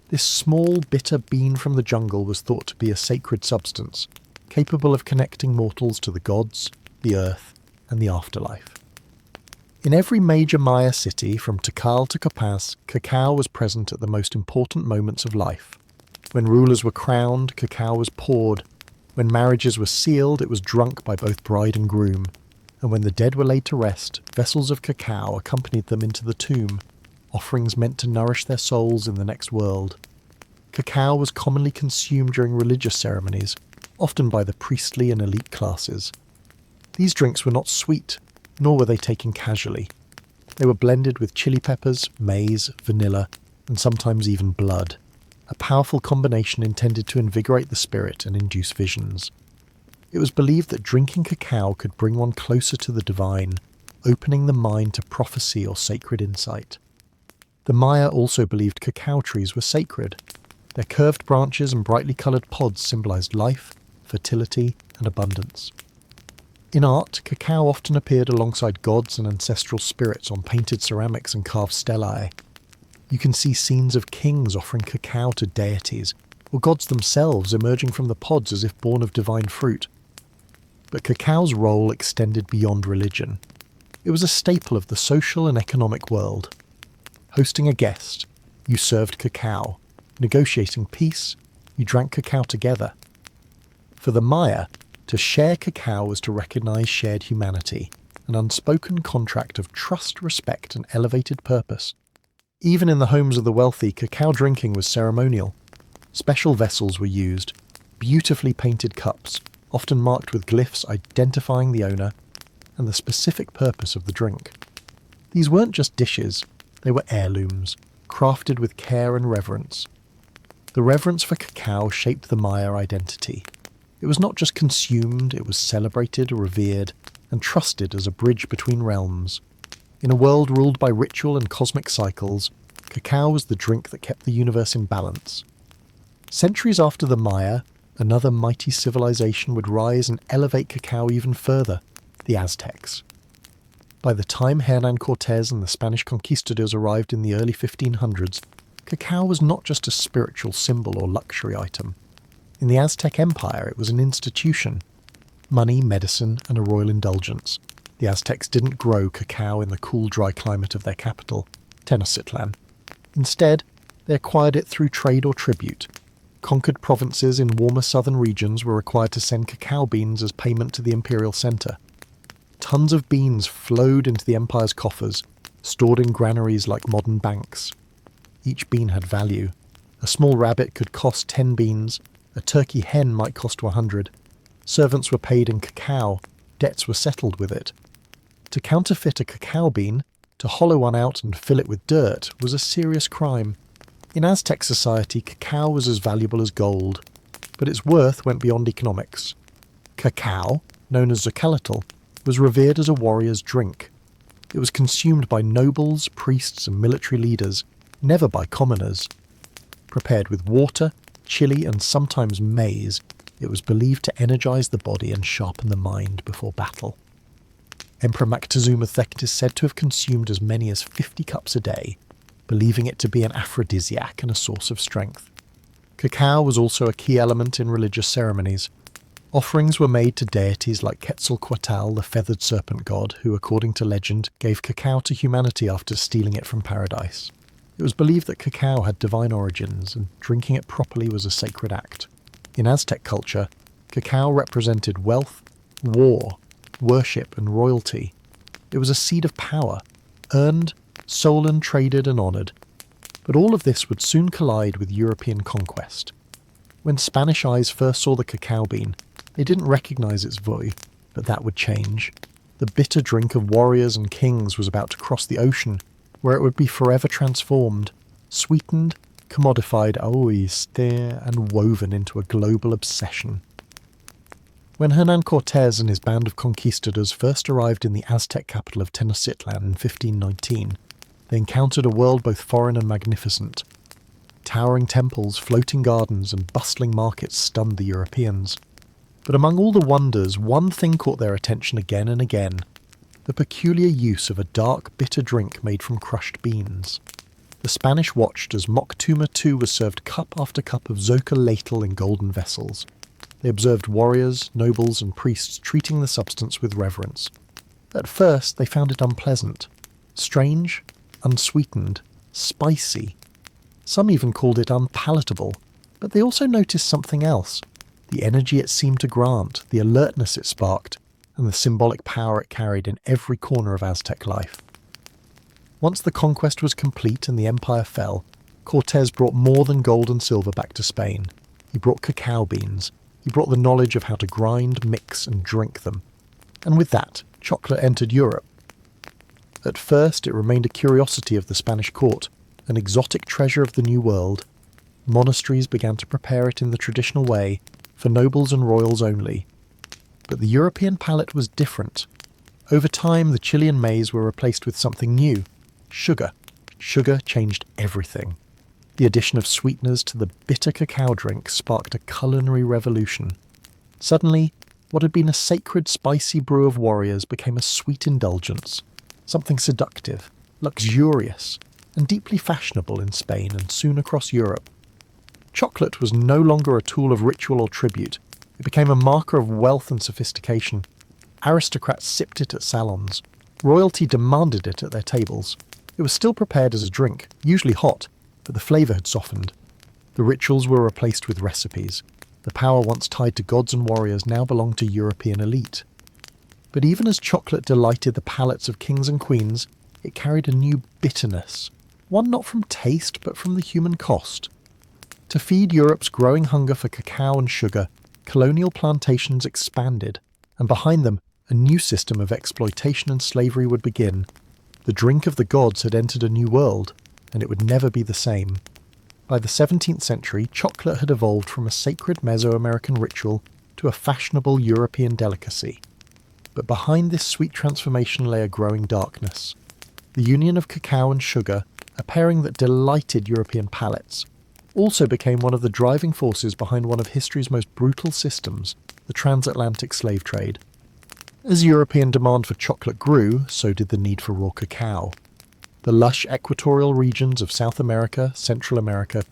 This small, bitter bean from the jungle was thought to be a sacred substance, capable of connecting mortals to the gods, the earth, and the afterlife. In every major Maya city, from Tikal to Capaz, cacao was present at the most important moments of life. When rulers were crowned, cacao was poured. When marriages were sealed, it was drunk by both bride and groom. And when the dead were laid to rest, vessels of cacao accompanied them into the tomb, offerings meant to nourish their souls in the next world. Cacao was commonly consumed during religious ceremonies, often by the priestly and elite classes. These drinks were not sweet, nor were they taken casually. They were blended with chili peppers, maize, vanilla, and sometimes even blood, a powerful combination intended to invigorate the spirit and induce visions. It was believed that drinking cacao could bring one closer to the divine, opening the mind to prophecy or sacred insight. The Maya also believed cacao trees were sacred. Their curved branches and brightly coloured pods symbolised life, fertility, and abundance. In art, cacao often appeared alongside gods and ancestral spirits on painted ceramics and carved stelae. You can see scenes of kings offering cacao to deities, or gods themselves emerging from the pods as if born of divine fruit. But cacao's role extended beyond religion. It was a staple of the social and economic world. Hosting a guest, you served cacao. Negotiating peace, you drank cacao together. For the Maya, to share cacao was to recognize shared humanity, an unspoken contract of trust, respect, and elevated purpose. Even in the homes of the wealthy, cacao drinking was ceremonial. Special vessels were used, beautifully painted cups, often marked with glyphs identifying the owner and the specific purpose of the drink. These weren't just dishes, they were heirlooms, crafted with care and reverence. The reverence for cacao shaped the Maya identity. It was not just consumed, it was celebrated, revered, and trusted as a bridge between realms. In a world ruled by ritual and cosmic cycles, cacao was the drink that kept the universe in balance. Centuries after the Maya, another mighty civilization would rise and elevate cacao even further, the Aztecs. By the time Hernán Cortés and the Spanish conquistadors arrived in the early 1500s, cacao was not just a spiritual symbol or luxury item. In the Aztec Empire, it was an institution. money, medicine, and a royal indulgence. The Aztecs didn't grow cacao in the cool, dry climate of their capital, Tenochtitlan. Instead, they acquired it through trade or tribute. Conquered provinces in warmer southern regions were required to send cacao beans as payment to the imperial centre. Tons of beans flowed into the empire's coffers, stored in granaries like modern banks. Each bean had value. A small rabbit could cost 10 beans, a turkey hen might cost 100. Servants were paid in cacao, debts were settled with it. To counterfeit a cacao bean, to hollow one out and fill it with dirt, was a serious crime. In Aztec society, cacao was as valuable as gold, but its worth went beyond economics. Cacao, known as Xochitl, was revered as a warrior's drink. It was consumed by nobles, priests, and military leaders, never by commoners. Prepared with water, chili, and sometimes maize, it was believed to energize the body and sharpen the mind before battle. Emperor Moctezuma II is said to have consumed as many as 50 cups a day, believing it to be an aphrodisiac and a source of strength. Cacao was also a key element in religious ceremonies. Offerings were made to deities like Quetzalcoatl, the feathered serpent god, who, according to legend, gave cacao to humanity after stealing it from paradise. It was believed that cacao had divine origins, and drinking it properly was a sacred act. In Aztec culture, cacao represented wealth, war, worship, and royalty. It was a seed of power, earned, stolen, traded, and honoured. But all of this would soon collide with European conquest. When Spanish eyes first saw the cacao bean, they didn't recognise its value, but that would change. The bitter drink of warriors and kings was about to cross the ocean, where it would be forever transformed, sweetened, commodified, and woven into a global obsession. When Hernan Cortés and his band of conquistadors first arrived in the Aztec capital of Tenochtitlan in 1519, they encountered a world both foreign and magnificent. Towering temples, floating gardens, and bustling markets stunned the Europeans. But among all the wonders, one thing caught their attention again and again: the peculiar use of a dark, bitter drink made from crushed beans. The Spanish watched as Moctezuma II was served cup after cup of Xochitl in golden vessels. They observed warriors, nobles, and priests treating the substance with reverence. At first, they found it unpleasant, strange, unsweetened, spicy. Some even called it unpalatable, but they also noticed something else: the energy it seemed to grant, the alertness it sparked, and the symbolic power it carried in every corner of Aztec life. Once the conquest was complete and the empire fell, Cortés brought more than gold and silver back to Spain. He brought cacao beans. He brought the knowledge of how to grind, mix, and drink them. And with that, chocolate entered Europe. At first, it remained a curiosity of the Spanish court, an exotic treasure of the New World. Monasteries began to prepare it in the traditional way, for nobles and royals only. But the European palate was different. Over time, the chili and maize were replaced with something new: sugar. Sugar changed everything. The addition of sweeteners to the bitter cacao drink sparked a culinary revolution. Suddenly, what had been a sacred spicy brew of warriors became a sweet indulgence, something seductive, luxurious, and deeply fashionable in Spain and soon across Europe. Chocolate was no longer a tool of ritual or tribute. It became a marker of wealth and sophistication. Aristocrats sipped it at salons. Royalty demanded it at their tables. It was still prepared as a drink, usually hot, but the flavour had softened. The rituals were replaced with recipes. The power once tied to gods and warriors now belonged to European elite. But even as chocolate delighted the palates of kings and queens, it carried a new bitterness, one not from taste but from the human cost. To feed Europe's growing hunger for cacao and sugar, colonial plantations expanded, and behind them a new system of exploitation and slavery would begin. The drink of the gods had entered a new world, and it would never be the same. By the 17th century, chocolate had evolved from a sacred Mesoamerican ritual to a fashionable European delicacy. But behind this sweet transformation lay a growing darkness. The union of cacao and sugar, a pairing that delighted European palates, also became one of the driving forces behind one of history's most brutal systems, the transatlantic slave trade. As European demand for chocolate grew, so did the need for raw cacao. The lush equatorial regions of South America, Central America,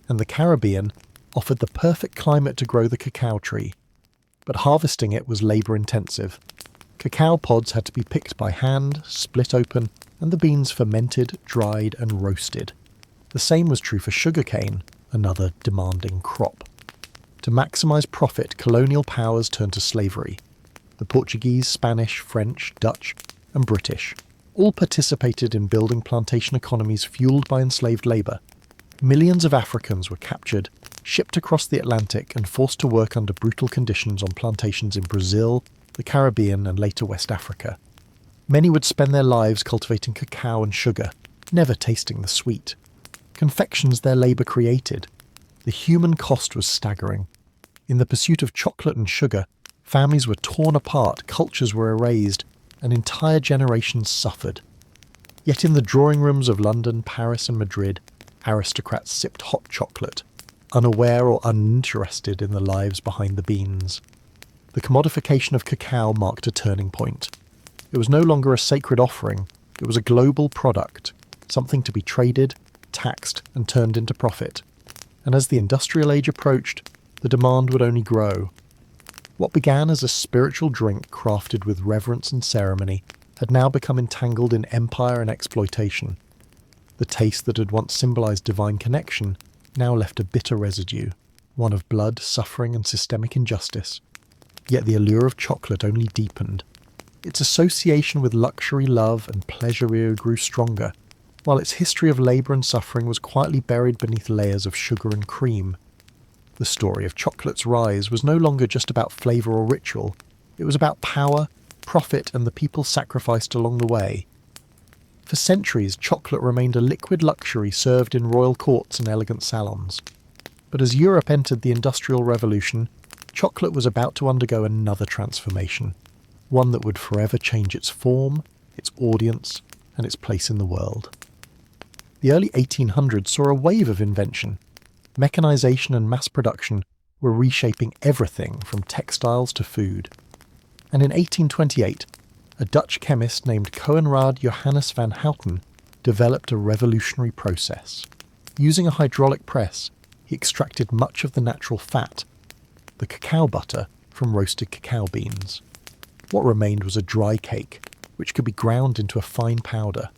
and the Caribbean offered the perfect climate to grow the cacao tree. but harvesting it was labour-intensive. Cacao pods had to be picked by hand, split open, and the beans fermented, dried, and roasted. The same was true for sugarcane, another demanding crop. To maximise profit, colonial powers turned to slavery. The Portuguese, Spanish, French, Dutch, and British all participated in building plantation economies fueled by enslaved labour. Millions of Africans were captured, shipped across the Atlantic, and forced to work under brutal conditions on plantations in Brazil, the Caribbean, and later West Africa. Many would spend their lives cultivating cacao and sugar, never tasting the sweet. Confections their labour created. The human cost was staggering. In the pursuit of chocolate and sugar, families were torn apart, cultures were erased, and entire generations suffered. Yet in the drawing rooms of London, Paris, and Madrid, aristocrats sipped hot chocolate, unaware or uninterested in the lives behind the beans. The commodification of cacao marked a turning point. It was no longer a sacred offering, it was a global product, something to be traded, taxed, and turned into profit. And as the industrial age approached, the demand would only grow. What began as a spiritual drink crafted with reverence and ceremony had now become entangled in empire and exploitation. The taste that had once symbolised divine connection now left a bitter residue, one of blood, suffering, and systemic injustice. Yet the allure of chocolate only deepened. Its association with luxury, love, and pleasure grew stronger, while its history of labour and suffering was quietly buried beneath layers of sugar and cream. The story of chocolate's rise was no longer just about flavour or ritual. It was about power, profit, and the people sacrificed along the way. For centuries, chocolate remained a liquid luxury served in royal courts and elegant salons. But as Europe entered the Industrial Revolution, chocolate was about to undergo another transformation, one that would forever change its form, its audience, and its place in the world. The early 1800s saw a wave of invention. Mechanization and mass production were reshaping everything from textiles to food. And in 1828, a Dutch chemist named Coenraad Johannes van Houten developed a revolutionary process. Using a hydraulic press, he extracted much of the natural fat, the cacao butter, from roasted cacao beans. What remained was a dry cake, which could be ground into a fine powder.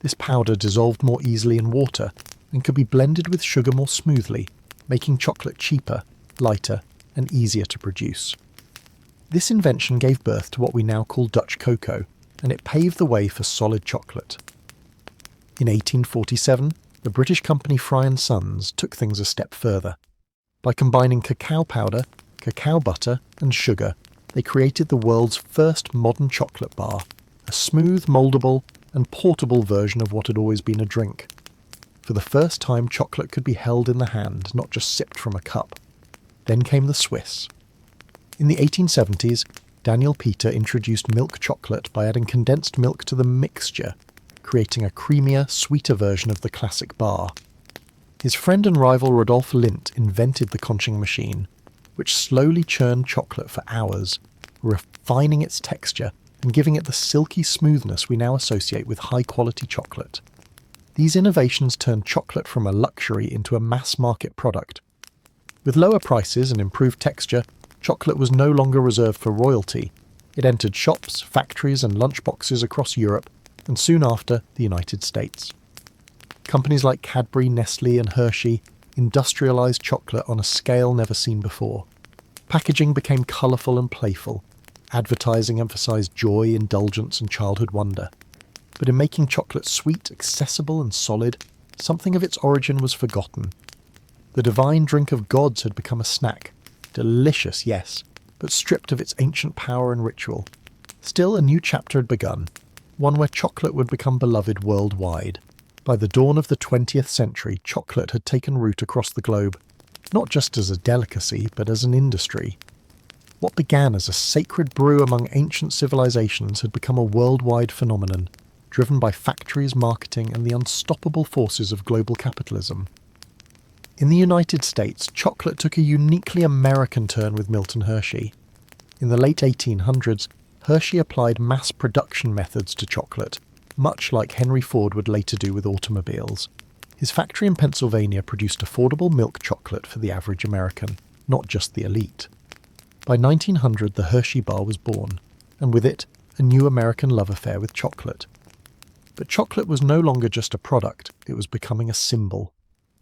This powder dissolved more easily in water and could be blended with sugar more smoothly, making chocolate cheaper, lighter, and easier to produce. This invention gave birth to what we now call Dutch cocoa, and it paved the way for solid chocolate. In 1847, the British company Fry & Sons took things a step further. By combining cacao powder, cacao butter, and sugar, they created the world's first modern chocolate bar, a smooth, mouldable, and portable version of what had always been a drink. For the first time, chocolate could be held in the hand, not just sipped from a cup. Then came the Swiss. In the 1870s, Daniel Peter introduced milk chocolate by adding condensed milk to the mixture, creating a creamier, sweeter version of the classic bar. His friend and rival Rodolphe Lindt invented the conching machine, which slowly churned chocolate for hours, refining its texture and giving it the silky smoothness we now associate with high-quality chocolate. These innovations turned chocolate from a luxury into a mass-market product. With lower prices and improved texture, chocolate was no longer reserved for royalty. It entered shops, factories, and lunchboxes across Europe, and soon after, the United States. Companies like Cadbury, Nestle, and Hershey industrialized chocolate on a scale never seen before. Packaging became colourful and playful. Advertising emphasized joy, indulgence, and childhood wonder. But in making chocolate sweet, accessible, and solid, something of its origin was forgotten. The divine drink of gods had become a snack. Delicious, yes, but stripped of its ancient power and ritual. Still, a new chapter had begun, one where chocolate would become beloved worldwide. By the dawn of the 20th century, chocolate had taken root across the globe, not just as a delicacy, but as an industry. What began as a sacred brew among ancient civilizations had become a worldwide phenomenon, driven by factories, marketing, and the unstoppable forces of global capitalism. In the United States, chocolate took a uniquely American turn with Milton Hershey. In the late 1800s, Hershey applied mass production methods to chocolate, much like Henry Ford would later do with automobiles. His factory in Pennsylvania produced affordable milk chocolate for the average American, not just the elite. By 1900, the Hershey bar was born, and with it, a new American love affair with chocolate. But chocolate was no longer just a product, it was becoming a symbol.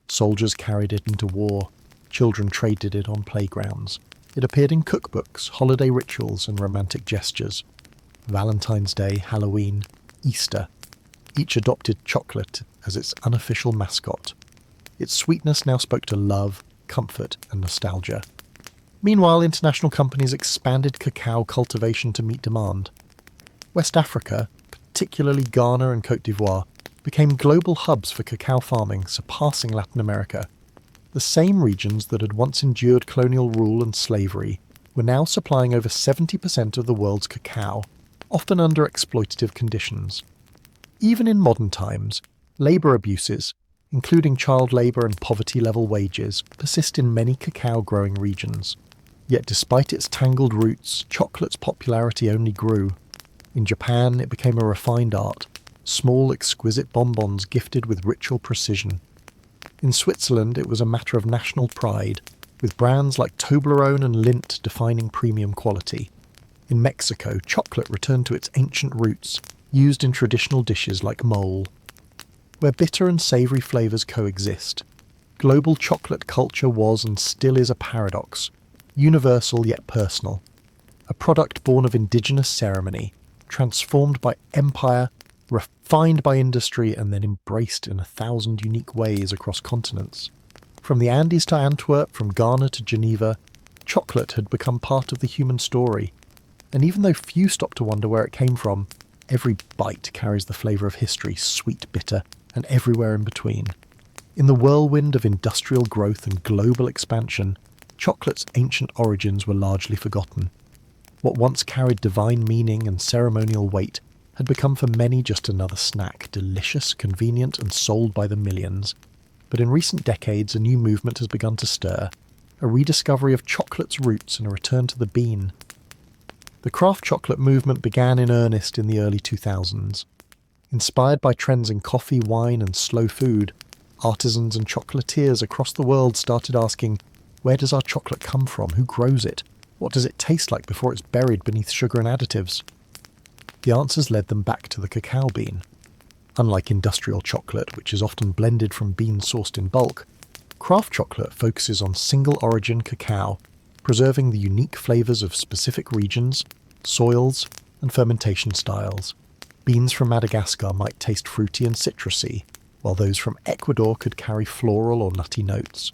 Soldiers carried it into war, children traded it on playgrounds. It appeared in cookbooks, holiday rituals, and romantic gestures. Valentine's Day, Halloween, Easter, each adopted chocolate as its unofficial mascot. Its sweetness now spoke to love, comfort, and nostalgia. Meanwhile, international companies expanded cacao cultivation to meet demand. West Africa, particularly Ghana and Côte d'Ivoire, became global hubs for cacao farming, surpassing Latin America. The same regions that had once endured colonial rule and slavery were now supplying over 70% of the world's cacao, often under exploitative conditions. Even in modern times, labour abuses, including child labour and poverty-level wages, persist in many cacao-growing regions. Yet despite its tangled roots, chocolate's popularity only grew. In Japan, it became a refined art, small, exquisite bonbons gifted with ritual precision. In Switzerland, it was a matter of national pride, with brands like Toblerone and Lindt defining premium quality. In Mexico, chocolate returned to its ancient roots, used in traditional dishes like mole. Where bitter and savoury flavours coexist, global chocolate culture was and still is a paradox, universal yet personal. A product born of indigenous ceremony, transformed by empire, refined by industry, and then embraced in 1,000 unique ways across continents. From the Andes to Antwerp, from Ghana to Geneva, chocolate had become part of the human story. And even though few stop to wonder where it came from, every bite carries the flavour of history, sweet, bitter, and everywhere in between. In the whirlwind of industrial growth and global expansion, chocolate's ancient origins were largely forgotten. What once carried divine meaning and ceremonial weight had become for many just another snack, delicious, convenient, and sold by the millions. But in recent decades, a new movement has begun to stir, a rediscovery of chocolate's roots and a return to the bean. The craft chocolate movement began in earnest in the early 2000s. Inspired by trends in coffee, wine, and slow food, artisans and chocolatiers across the world started asking, where does our chocolate come from? Who grows it? What does it taste like before it's buried beneath sugar and additives? The answers led them back to the cacao bean. Unlike industrial chocolate, which is often blended from beans sourced in bulk, craft chocolate focuses on single-origin cacao, preserving the unique flavours of specific regions, soils, and fermentation styles. Beans from Madagascar might taste fruity and citrusy, while those from Ecuador could carry floral or nutty notes.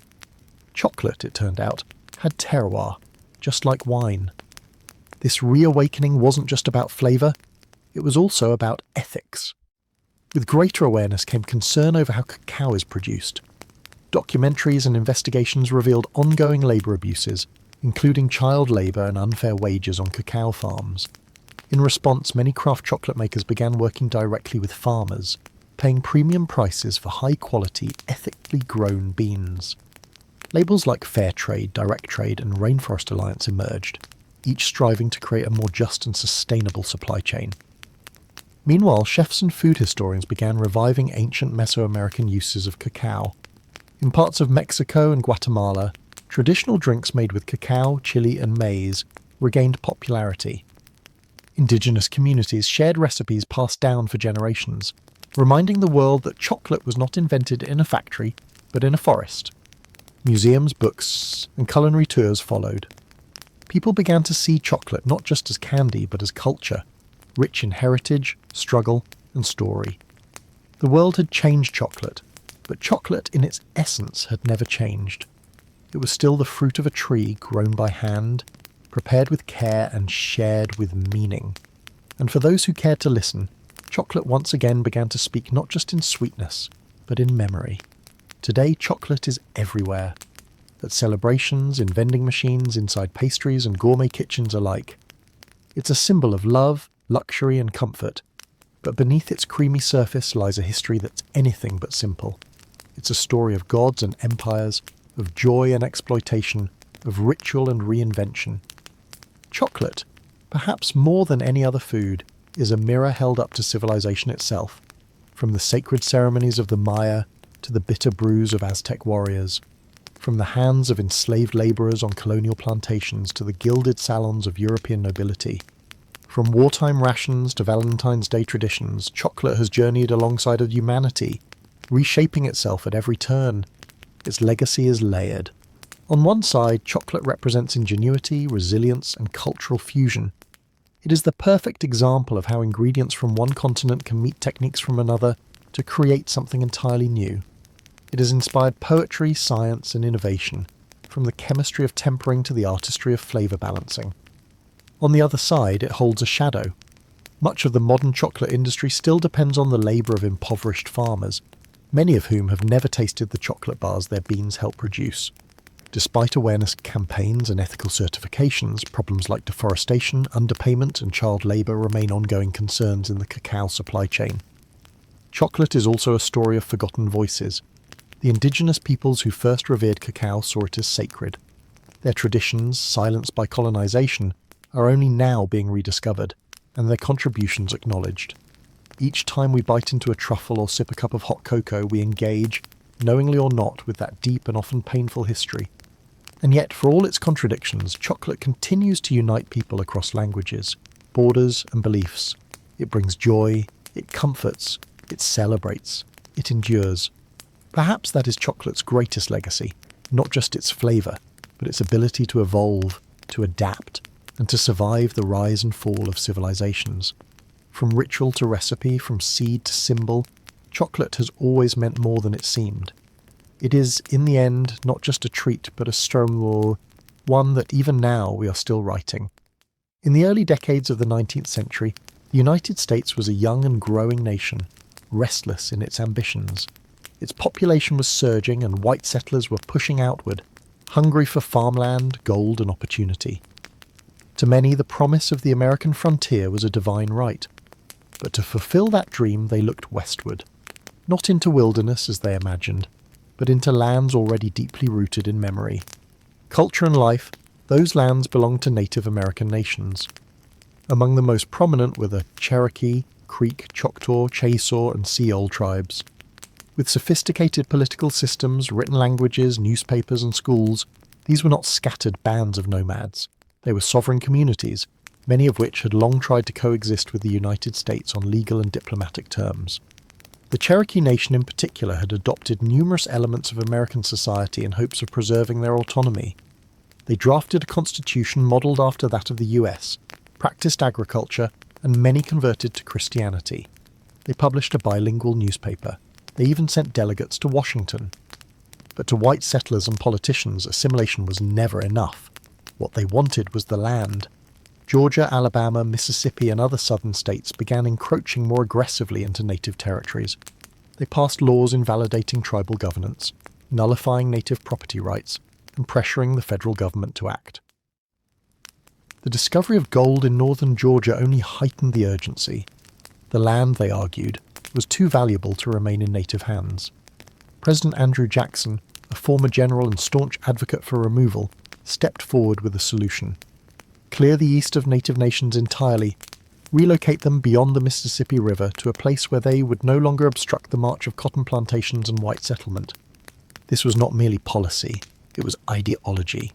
Chocolate, it turned out, had terroir, just like wine. This reawakening wasn't just about flavour, it was also about ethics. With greater awareness came concern over how cacao is produced. Documentaries and investigations revealed ongoing labour abuses, including child labour and unfair wages on cacao farms. In response, many craft chocolate makers began working directly with farmers, paying premium prices for high-quality, ethically grown beans. Labels like Fair Trade, Direct Trade, and Rainforest Alliance emerged, each striving to create a more just and sustainable supply chain. Meanwhile, chefs and food historians began reviving ancient Mesoamerican uses of cacao. In parts of Mexico and Guatemala, traditional drinks made with cacao, chili, and maize regained popularity. Indigenous communities shared recipes passed down for generations, reminding the world that chocolate was not invented in a factory, but in a forest. Museums, books, and culinary tours followed. People began to see chocolate not just as candy, but as culture, rich in heritage, struggle, and story. The world had changed chocolate, but chocolate in its essence had never changed. It was still the fruit of a tree grown by hand, prepared with care and shared with meaning. And for those who cared to listen, chocolate once again began to speak not just in sweetness, but in memory. Today, chocolate is everywhere. At celebrations, in vending machines, inside pastries and gourmet kitchens alike. It's a symbol of love, luxury and comfort, but beneath its creamy surface lies a history that's anything but simple. It's a story of gods and empires, of joy and exploitation, of ritual and reinvention. Chocolate, perhaps more than any other food, is a mirror held up to civilization itself, from the sacred ceremonies of the Maya to the bitter brews of Aztec warriors, from the hands of enslaved labourers on colonial plantations to the gilded salons of European nobility. From wartime rations to Valentine's Day traditions, chocolate has journeyed alongside of humanity, reshaping itself at every turn. Its legacy is layered. On one side, chocolate represents ingenuity, resilience, and cultural fusion. It is the perfect example of how ingredients from one continent can meet techniques from another to create something entirely new. It has inspired poetry, science, and innovation, from the chemistry of tempering to the artistry of flavour balancing. On the other side, it holds a shadow. Much of the modern chocolate industry still depends on the labour of impoverished farmers, many of whom have never tasted the chocolate bars their beans help produce. Despite awareness campaigns and ethical certifications, problems like deforestation, underpayment, and child labour remain ongoing concerns in the cacao supply chain. Chocolate is also a story of forgotten voices. The indigenous peoples who first revered cacao saw it as sacred. Their traditions, silenced by colonisation, are only now being rediscovered, and their contributions acknowledged. Each time we bite into a truffle or sip a cup of hot cocoa, we engage, knowingly or not, with that deep and often painful history. And yet, for all its contradictions, chocolate continues to unite people across languages, borders, and beliefs. It brings joy, it comforts, it celebrates, it endures. Perhaps that is chocolate's greatest legacy, not just its flavour, but its ability to evolve, to adapt, and to survive the rise and fall of civilizations. From ritual to recipe, from seed to symbol, chocolate has always meant more than it seemed. It is, in the end, not just a treat, but a struggle, one that even now we are still writing. In the early decades of the 19th century, the United States was a young and growing nation, restless in its ambitions. Its population was surging and white settlers were pushing outward, hungry for farmland, gold and opportunity. To many, the promise of the American frontier was a divine right. But to fulfill that dream, they looked westward. Not into wilderness, as they imagined, but into lands already deeply rooted in memory. Culture and life, those lands belonged to Native American nations. Among the most prominent were the Cherokee, Creek, Choctaw, Chaysaw, and Seol tribes. With sophisticated political systems, written languages, newspapers, and schools, these were not scattered bands of nomads. They were sovereign communities, many of which had long tried to coexist with the United States on legal and diplomatic terms. The Cherokee Nation in particular had adopted numerous elements of American society in hopes of preserving their autonomy. They drafted a constitution modelled after that of the US, practiced agriculture, and many converted to Christianity. They published a bilingual newspaper. They even sent delegates to Washington. But to white settlers and politicians, assimilation was never enough. What they wanted was the land. Georgia, Alabama, Mississippi, and other southern states began encroaching more aggressively into native territories. They passed laws invalidating tribal governance, nullifying native property rights, and pressuring the federal government to act. The discovery of gold in northern Georgia only heightened the urgency. The land, they argued, was too valuable to remain in native hands. President Andrew Jackson, a former general and staunch advocate for removal, stepped forward with a solution. Clear the east of native nations entirely, relocate them beyond the Mississippi River to a place where they would no longer obstruct the march of cotton plantations and white settlement. This was not merely policy, it was ideology.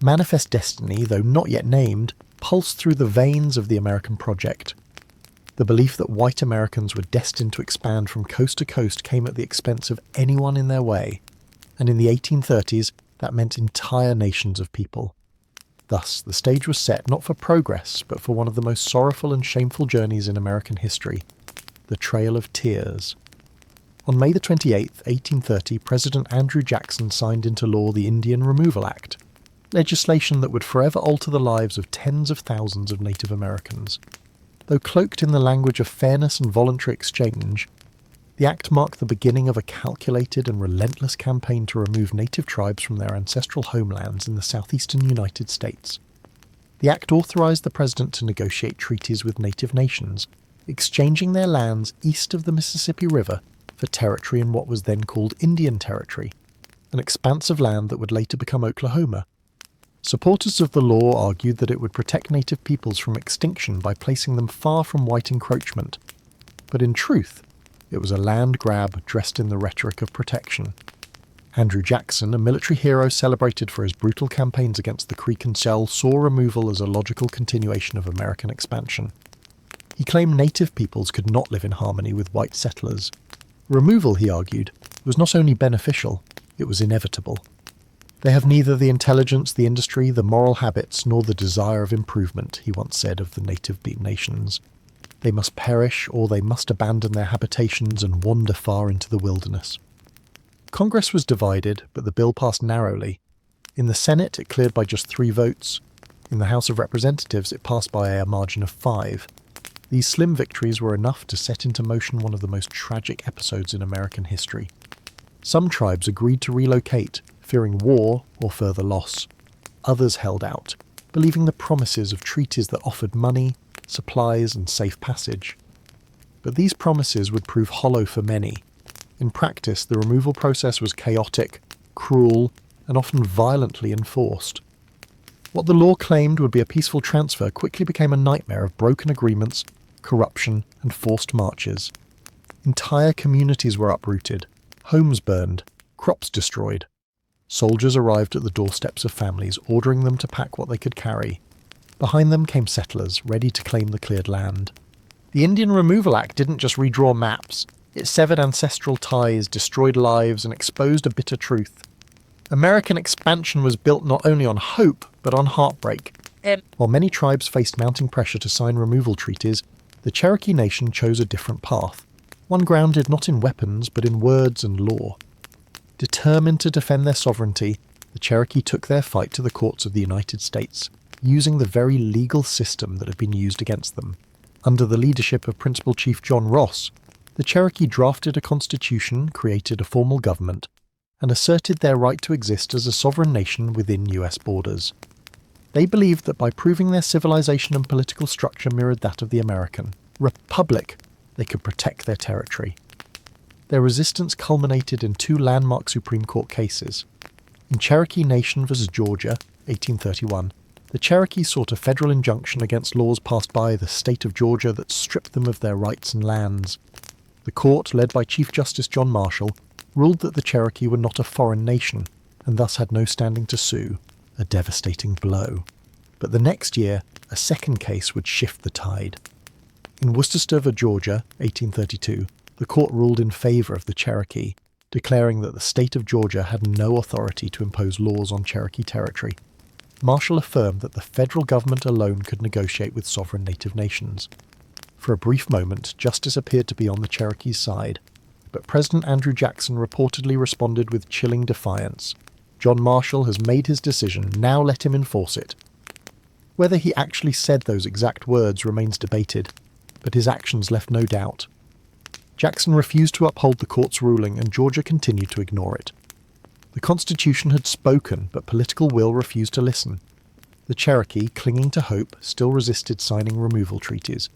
Manifest destiny, though not yet named, pulsed through the veins of the American project. The belief that white Americans were destined to expand from coast to coast came at the expense of anyone in their way, and in the 1830s that meant entire nations of people. Thus, the stage was set not for progress, but for one of the most sorrowful and shameful journeys in American history, the Trail of Tears. On May 28, 1830, President Andrew Jackson signed into law the Indian Removal Act, legislation that would forever alter the lives of tens of thousands of Native Americans. Though cloaked in the language of fairness and voluntary exchange, the act marked the beginning of a calculated and relentless campaign to remove native tribes from their ancestral homelands in the southeastern United States. The act authorized the president to negotiate treaties with native nations, exchanging their lands east of the Mississippi River for territory in what was then called Indian Territory, an expanse of land that would later become Oklahoma. Supporters of the law argued that it would protect native peoples from extinction by placing them far from white encroachment. But in truth, it was a land grab dressed in the rhetoric of protection. Andrew Jackson, a military hero celebrated for his brutal campaigns against the Creek and Shell, saw removal as a logical continuation of American expansion. He claimed native peoples could not live in harmony with white settlers. Removal, he argued, was not only beneficial, it was inevitable. They have neither the intelligence, the industry, the moral habits, nor the desire of improvement, he once said of the native nations. They must perish, or they must abandon their habitations and wander far into the wilderness. Congress was divided, but the bill passed narrowly. In the Senate, it cleared by just 3 votes. In the House of Representatives, it passed by a margin of 5. These slim victories were enough to set into motion one of the most tragic episodes in American history. Some tribes agreed to relocate, fearing war or further loss. Others held out, believing the promises of treaties that offered money, supplies, and safe passage. But these promises would prove hollow for many. In practice, the removal process was chaotic, cruel, and often violently enforced. What the law claimed would be a peaceful transfer quickly became a nightmare of broken agreements, corruption, and forced marches. Entire communities were uprooted, homes burned, crops destroyed. Soldiers arrived at the doorsteps of families, ordering them to pack what they could carry. Behind them came settlers, ready to claim the cleared land. The Indian Removal Act didn't just redraw maps. It severed ancestral ties, destroyed lives, and exposed a bitter truth. American expansion was built not only on hope, but on heartbreak. While many tribes faced mounting pressure to sign removal treaties, the Cherokee Nation chose a different path, one grounded not in weapons, but in words and law. Determined to defend their sovereignty, the Cherokee took their fight to the courts of the United States, using the very legal system that had been used against them. Under the leadership of Principal Chief John Ross, the Cherokee drafted a constitution, created a formal government, and asserted their right to exist as a sovereign nation within US borders. They believed that by proving their civilization and political structure mirrored that of the American republic, they could protect their territory. Their resistance culminated in 2 landmark Supreme Court cases. In Cherokee Nation v. Georgia, 1831, the Cherokee sought a federal injunction against laws passed by the state of Georgia that stripped them of their rights and lands. The court, led by Chief Justice John Marshall, ruled that the Cherokee were not a foreign nation, and thus had no standing to sue, a devastating blow. But the next year, a second case would shift the tide. In Worcester v. Georgia, 1832, the court ruled in favour of the Cherokee, declaring that the state of Georgia had no authority to impose laws on Cherokee territory. Marshall affirmed that the federal government alone could negotiate with sovereign native nations. For a brief moment, justice appeared to be on the Cherokee's side, but President Andrew Jackson reportedly responded with chilling defiance. John Marshall has made his decision, now let him enforce it. Whether he actually said those exact words remains debated, but his actions left no doubt. Jackson refused to uphold the court's ruling, and Georgia continued to ignore it. The Constitution had spoken, but political will refused to listen. The Cherokee, clinging to hope, still resisted signing removal treaties.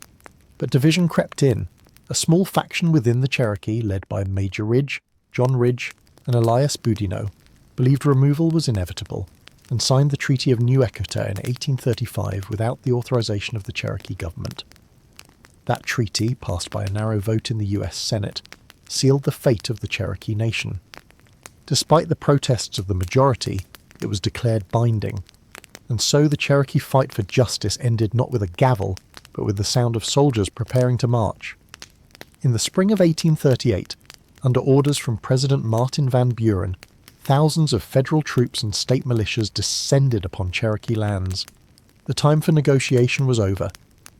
But division crept in. A small faction within the Cherokee, led by Major Ridge, John Ridge, and Elias Boudinot, believed removal was inevitable, and signed the Treaty of New Echota in 1835 without the authorization of the Cherokee government. That treaty, passed by a narrow vote in the US Senate, sealed the fate of the Cherokee Nation. Despite the protests of the majority, it was declared binding, and so the Cherokee fight for justice ended not with a gavel, but with the sound of soldiers preparing to march. In the spring of 1838, under orders from President Martin Van Buren, thousands of federal troops and state militias descended upon Cherokee lands. The time for negotiation was over.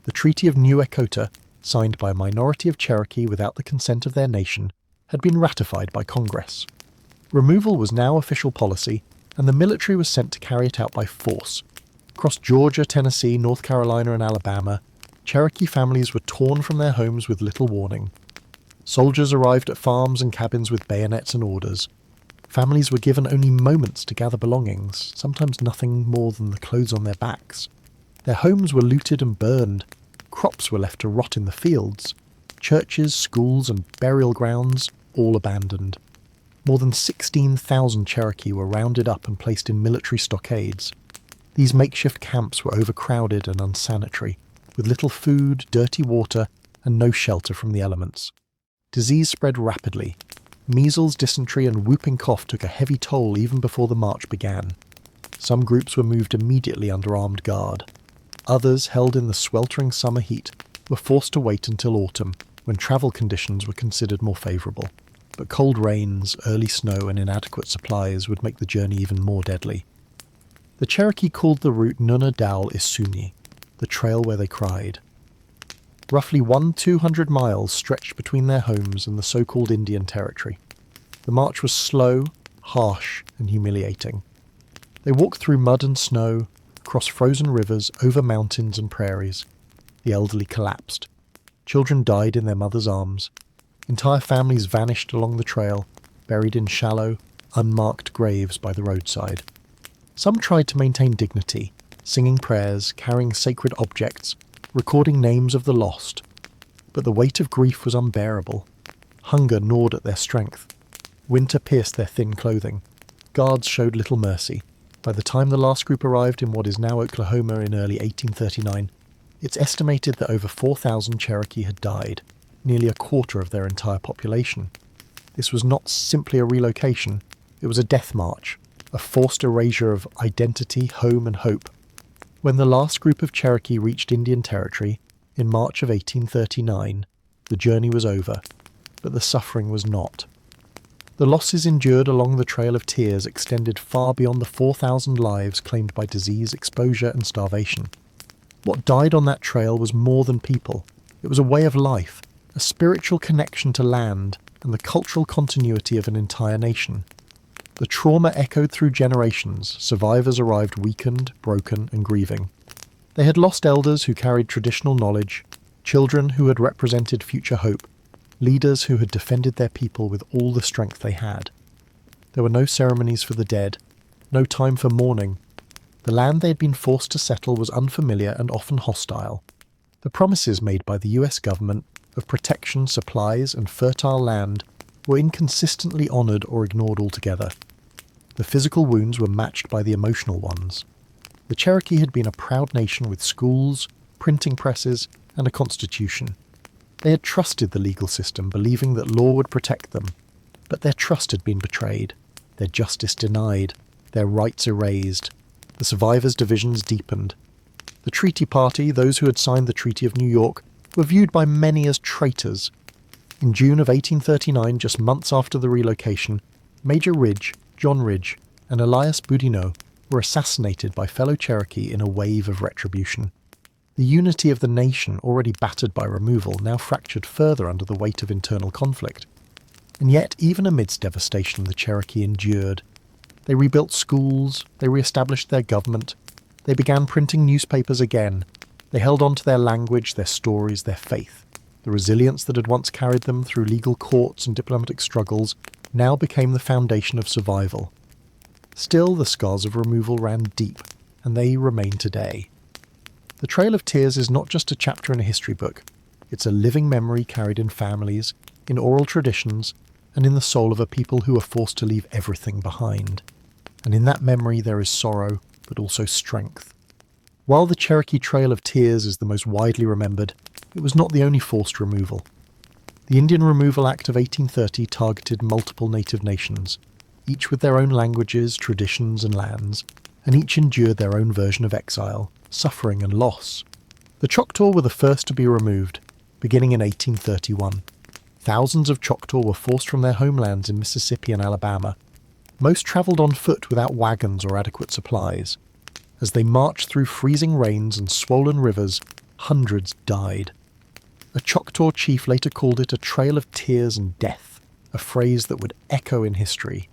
The Treaty of New Echota, signed by a minority of Cherokee without the consent of their nation, had been ratified by Congress. Removal was now official policy, and the military was sent to carry it out by force. Across Georgia, Tennessee, North Carolina, and Alabama, Cherokee families were torn from their homes with little warning. Soldiers arrived at farms and cabins with bayonets and orders. Families were given only moments to gather belongings, sometimes nothing more than the clothes on their backs. Their homes were looted and burned. Crops were left to rot in the fields. Churches, schools, and burial grounds all abandoned. More than 16,000 Cherokee were rounded up and placed in military stockades. These makeshift camps were overcrowded and unsanitary, with little food, dirty water, and no shelter from the elements. Disease spread rapidly. Measles, dysentery and whooping cough took a heavy toll even before the march began. Some groups were moved immediately under armed guard. Others, held in the sweltering summer heat, were forced to wait until autumn, when travel conditions were considered more favourable. But cold rains, early snow and inadequate supplies would make the journey even more deadly. The Cherokee called the route Nunna Dal Isuni, the trail where they cried. Roughly 200 miles stretched between their homes and the so-called Indian Territory. The march was slow, harsh and humiliating. They walked through mud and snow, across frozen rivers, over mountains and prairies. The elderly collapsed. Children died in their mothers' arms. Entire families vanished along the trail, buried in shallow, unmarked graves by the roadside. Some tried to maintain dignity, singing prayers, carrying sacred objects, recording names of the lost. But the weight of grief was unbearable. Hunger gnawed at their strength. Winter pierced their thin clothing. Guards showed little mercy. By the time the last group arrived in what is now Oklahoma in early 1839, it's estimated that over 4,000 Cherokee had died, nearly a quarter of their entire population. This was not simply a relocation, it was a death march, a forced erasure of identity, home and hope. When the last group of Cherokee reached Indian Territory, in March of 1839, the journey was over, but the suffering was not. The losses endured along the Trail of Tears extended far beyond the 4,000 lives claimed by disease, exposure and starvation. What died on that trail was more than people. It was a way of life, a spiritual connection to land, and the cultural continuity of an entire nation. The trauma echoed through generations. Survivors arrived weakened, broken, and grieving. They had lost elders who carried traditional knowledge, children who had represented future hope, leaders who had defended their people with all the strength they had. There were no ceremonies for the dead, no time for mourning. The land they had been forced to settle was unfamiliar and often hostile. The promises made by the US government of protection, supplies, and fertile land were inconsistently honoured or ignored altogether. The physical wounds were matched by the emotional ones. The Cherokee had been a proud nation with schools, printing presses, and a constitution. They had trusted the legal system, believing that law would protect them. But their trust had been betrayed, their justice denied, their rights erased. The survivors' divisions deepened. The treaty party, those who had signed the Treaty of New York, were viewed by many as traitors. In June of 1839, just months after the relocation, Major Ridge, John Ridge, and Elias Boudinot were assassinated by fellow Cherokee in a wave of retribution. The unity of the nation, already battered by removal, now fractured further under the weight of internal conflict. And yet, even amidst devastation, the Cherokee endured. They rebuilt schools, they re-established their government, they began printing newspapers again. They held on to their language, their stories, their faith. The resilience that had once carried them through legal courts and diplomatic struggles now became the foundation of survival. Still, the scars of removal ran deep, and they remain today. The Trail of Tears is not just a chapter in a history book. It's a living memory carried in families, in oral traditions, and in the soul of a people who were forced to leave everything behind. And in that memory there is sorrow, but also strength. While the Cherokee Trail of Tears is the most widely remembered, it was not the only forced removal. The Indian Removal Act of 1830 targeted multiple native nations, each with their own languages, traditions and lands, and each endured their own version of exile, suffering and loss. The Choctaw were the first to be removed, beginning in 1831. Thousands of Choctaw were forced from their homelands in Mississippi and Alabama. Most travelled on foot without wagons or adequate supplies. As they marched through freezing rains and swollen rivers, hundreds died. A Choctaw chief later called it a trail of tears and death, a phrase that would echo in history.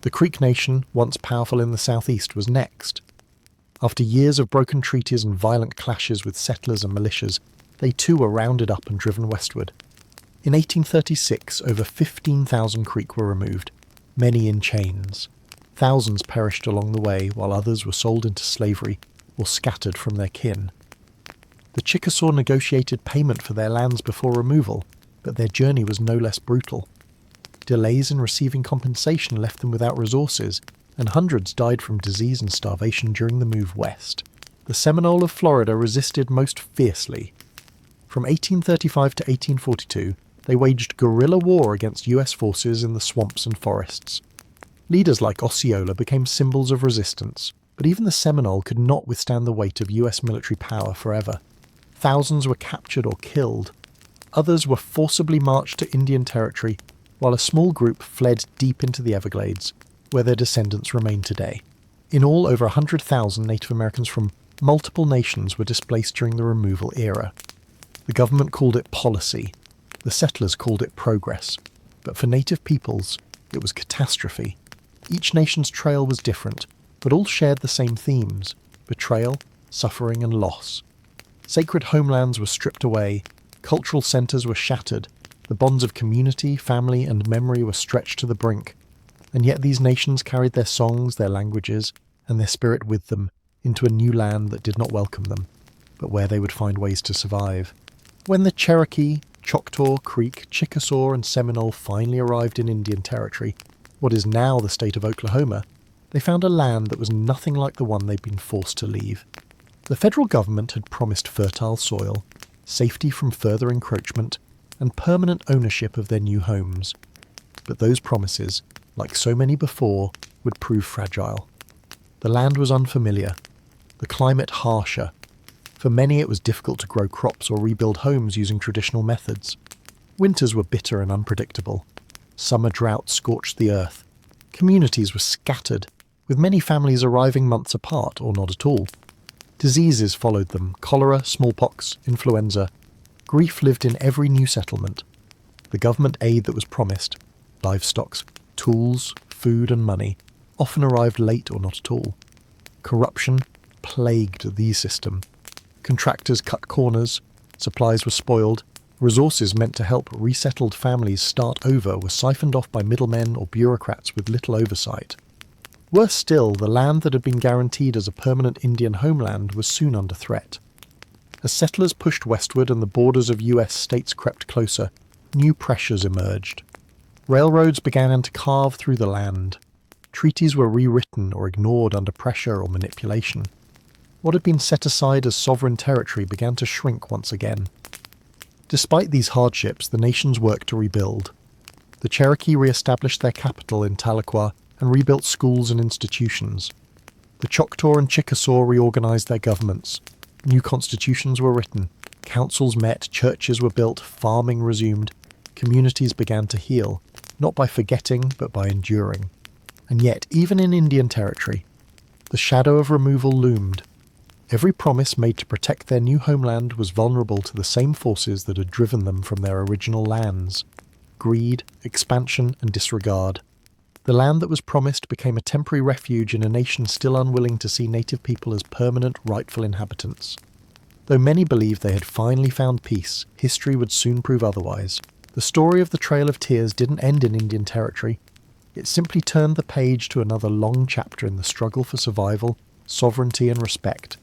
The Creek Nation, once powerful in the southeast, was next. After years of broken treaties and violent clashes with settlers and militias, they too were rounded up and driven westward. In 1836, over 15,000 Creek were removed, many in chains. Thousands perished along the way, while others were sold into slavery or scattered from their kin. The Chickasaw negotiated payment for their lands before removal, but their journey was no less brutal. Delays in receiving compensation left them without resources, and hundreds died from disease and starvation during the move west. The Seminole of Florida resisted most fiercely. From 1835 to 1842, They waged guerrilla war against US forces in the swamps and forests. Leaders like Osceola became symbols of resistance, but even the Seminole could not withstand the weight of US military power forever. Thousands were captured or killed. Others were forcibly marched to Indian Territory, while a small group fled deep into the Everglades, where their descendants remain today. In all, over 100,000 Native Americans from multiple nations were displaced during the removal era. The government called it policy. The settlers called it progress. But for Native peoples, it was catastrophe. Each nation's trail was different, but all shared the same themes: betrayal, suffering, and loss. Sacred homelands were stripped away, cultural centres were shattered, the bonds of community, family, and memory were stretched to the brink. And yet these nations carried their songs, their languages, and their spirit with them into a new land that did not welcome them, but where they would find ways to survive. When the Cherokee, Choctaw, Creek, Chickasaw, and Seminole finally arrived in Indian Territory, what is now the state of Oklahoma, they found a land that was nothing like the one they'd been forced to leave. The federal government had promised fertile soil, safety from further encroachment, and permanent ownership of their new homes. But those promises, like so many before, would prove fragile. The land was unfamiliar, the climate harsher. For many it was difficult to grow crops or rebuild homes using traditional methods. Winters were bitter and unpredictable. Summer drought scorched the earth. Communities were scattered, with many families arriving months apart or not at all. Diseases followed them: cholera, smallpox, influenza. Grief lived in every new settlement. The government aid that was promised, livestock, tools, food and money, often arrived late or not at all. Corruption plagued the system. Contractors cut corners, supplies were spoiled, resources meant to help resettled families start over were siphoned off by middlemen or bureaucrats with little oversight. Worse still, the land that had been guaranteed as a permanent Indian homeland was soon under threat. As settlers pushed westward and the borders of US states crept closer, new pressures emerged. Railroads began to carve through the land. Treaties were rewritten or ignored under pressure or manipulation. What had been set aside as sovereign territory began to shrink once again. Despite these hardships, the nations worked to rebuild. The Cherokee re-established their capital in Tahlequah and rebuilt schools and institutions. The Choctaw and Chickasaw reorganized their governments. New constitutions were written, councils met, churches were built, farming resumed. Communities began to heal, not by forgetting, but by enduring. And yet, even in Indian Territory, the shadow of removal loomed. Every promise made to protect their new homeland was vulnerable to the same forces that had driven them from their original lands: greed, expansion, and disregard. The land that was promised became a temporary refuge in a nation still unwilling to see native people as permanent, rightful inhabitants. Though many believed they had finally found peace, history would soon prove otherwise. The story of the Trail of Tears didn't end in Indian Territory. It simply turned the page to another long chapter in the struggle for survival, sovereignty, and respect.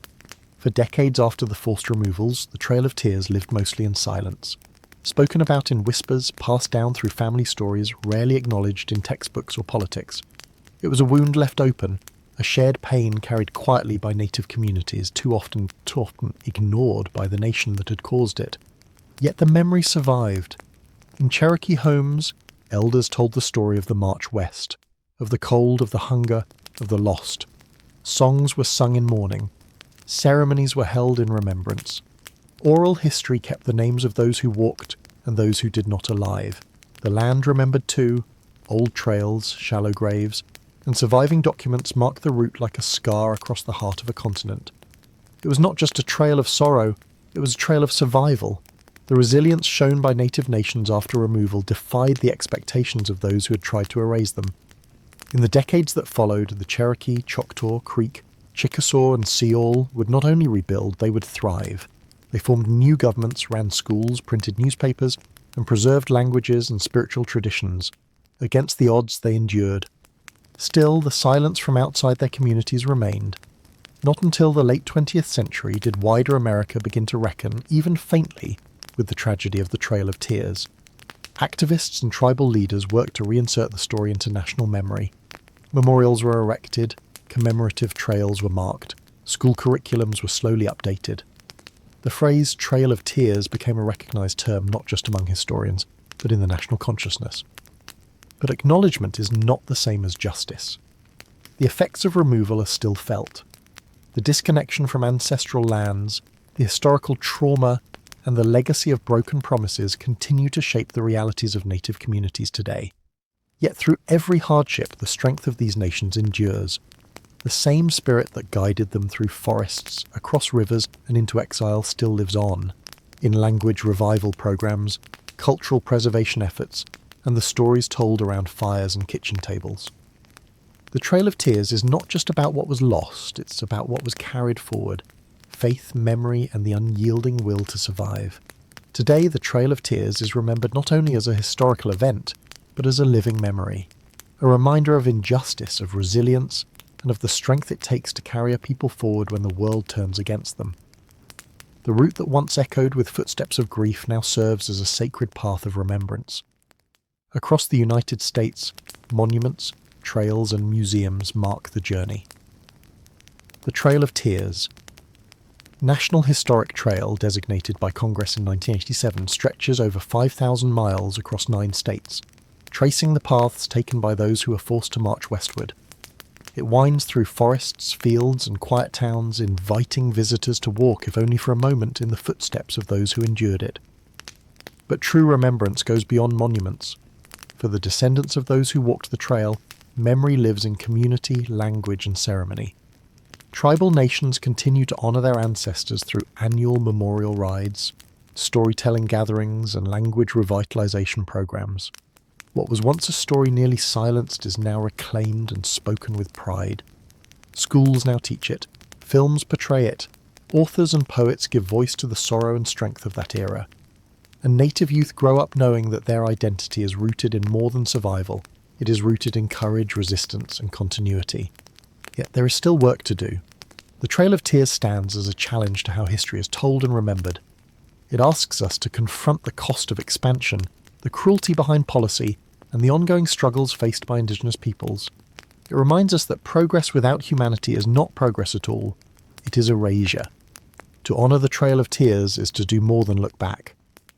For decades after the forced removals, the Trail of Tears lived mostly in silence. Spoken about in whispers, passed down through family stories, rarely acknowledged in textbooks or politics. It was a wound left open, a shared pain carried quietly by native communities, too often ignored by the nation that had caused it. Yet the memory survived. In Cherokee homes, elders told the story of the march west, of the cold, of the hunger, of the lost. Songs were sung in mourning. Ceremonies were held in remembrance. Oral history kept the names of those who walked and those who did not alive. The land remembered too, old trails, shallow graves, and surviving documents mark the route like a scar across the heart of a continent. It was not just a trail of sorrow, it was a trail of survival. The resilience shown by native nations after removal defied the expectations of those who had tried to erase them. In the decades that followed, the Cherokee, Choctaw, Creek, Chickasaw and Seol would not only rebuild, they would thrive. They formed new governments, ran schools, printed newspapers, and preserved languages and spiritual traditions. Against the odds, they endured. Still, the silence from outside their communities remained. Not until the late 20th century did wider America begin to reckon, even faintly, with the tragedy of the Trail of Tears. Activists and tribal leaders worked to reinsert the story into national memory. Memorials were erected, commemorative trails were marked, school curriculums were slowly updated. The phrase Trail of Tears became a recognised term not just among historians, but in the national consciousness. But acknowledgement is not the same as justice. The effects of removal are still felt. The disconnection from ancestral lands, the historical trauma, and the legacy of broken promises continue to shape the realities of native communities today. Yet through every hardship, the strength of these nations endures. The same spirit that guided them through forests, across rivers, and into exile still lives on, in language revival programs, cultural preservation efforts, and the stories told around fires and kitchen tables. The Trail of Tears is not just about what was lost, it's about what was carried forward. Faith, memory, and the unyielding will to survive. Today, the Trail of Tears is remembered not only as a historical event, but as a living memory. A reminder of injustice, of resilience, and of the strength it takes to carry a people forward when the world turns against them. The route that once echoed with footsteps of grief now serves as a sacred path of remembrance. Across the United States, monuments, trails, and museums mark the journey. The Trail of Tears. National Historic Trail, designated by Congress in 1987, stretches over 5,000 miles across 9 states, tracing the paths taken by those who were forced to march westward. It winds through forests, fields, and quiet towns, inviting visitors to walk, if only for a moment, in the footsteps of those who endured it. But true remembrance goes beyond monuments. For the descendants of those who walked the trail, memory lives in community, language, and ceremony. Tribal nations continue to honour their ancestors through annual memorial rides, storytelling gatherings, and language revitalisation programs. What was once a story nearly silenced is now reclaimed and spoken with pride. Schools now teach it, films portray it, authors and poets give voice to the sorrow and strength of that era. And native youth grow up knowing that their identity is rooted in more than survival. It is rooted in courage, resistance, and continuity. Yet there is still work to do. The Trail of Tears stands as a challenge to how history is told and remembered. It asks us to confront the cost of expansion, the cruelty behind policy, and the ongoing struggles faced by Indigenous peoples. It reminds us that progress without humanity is not progress at all. It is erasure. To honour the Trail of Tears is to do more than look back.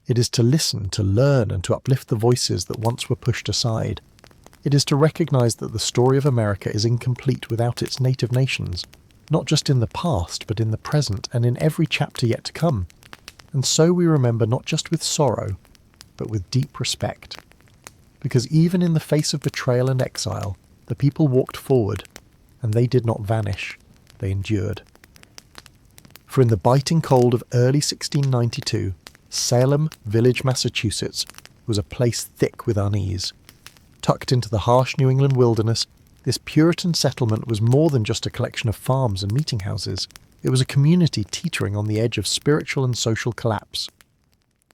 It is to listen, to learn, and to uplift the voices that once were pushed aside. It is to recognise that the story of America is incomplete without its native nations, not just in the past, but in the present and in every chapter yet to come. And so we remember not just with sorrow, but with deep respect. Because even in the face of betrayal and exile, the people walked forward, and they did not vanish, they endured. For in the biting cold of early 1692, Salem Village, Massachusetts, was a place thick with unease. Tucked into the harsh New England wilderness, this Puritan settlement was more than just a collection of farms and meeting houses. It was a community teetering on the edge of spiritual and social collapse.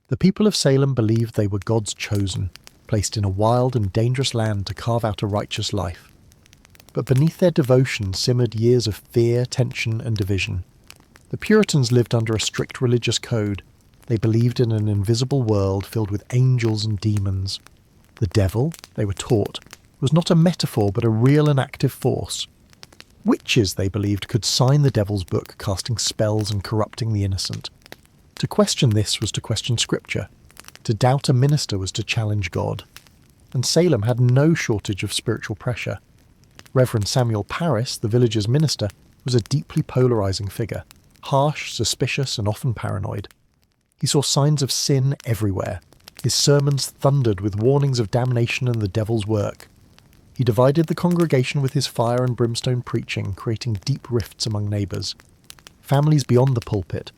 The people of Salem believed they were God's chosen, placed in a wild and dangerous land to carve out a righteous life. But beneath their devotion simmered years of fear, tension, and division. The Puritans lived under a strict religious code. They believed in an invisible world filled with angels and demons. The devil, they were taught, was not a metaphor but a real and active force. Witches, they believed, could sign the devil's book, casting spells and corrupting the innocent. To question this was to question Scripture. To doubt a minister was to challenge God. And Salem had no shortage of spiritual pressure. Reverend Samuel Parris, the village's minister, was a deeply polarising figure, harsh, suspicious, and often paranoid. He saw signs of sin everywhere. His sermons thundered with warnings of damnation and the devil's work. He divided the congregation with his fire and brimstone preaching, creating deep rifts among neighbours. Families beyond the pulpit.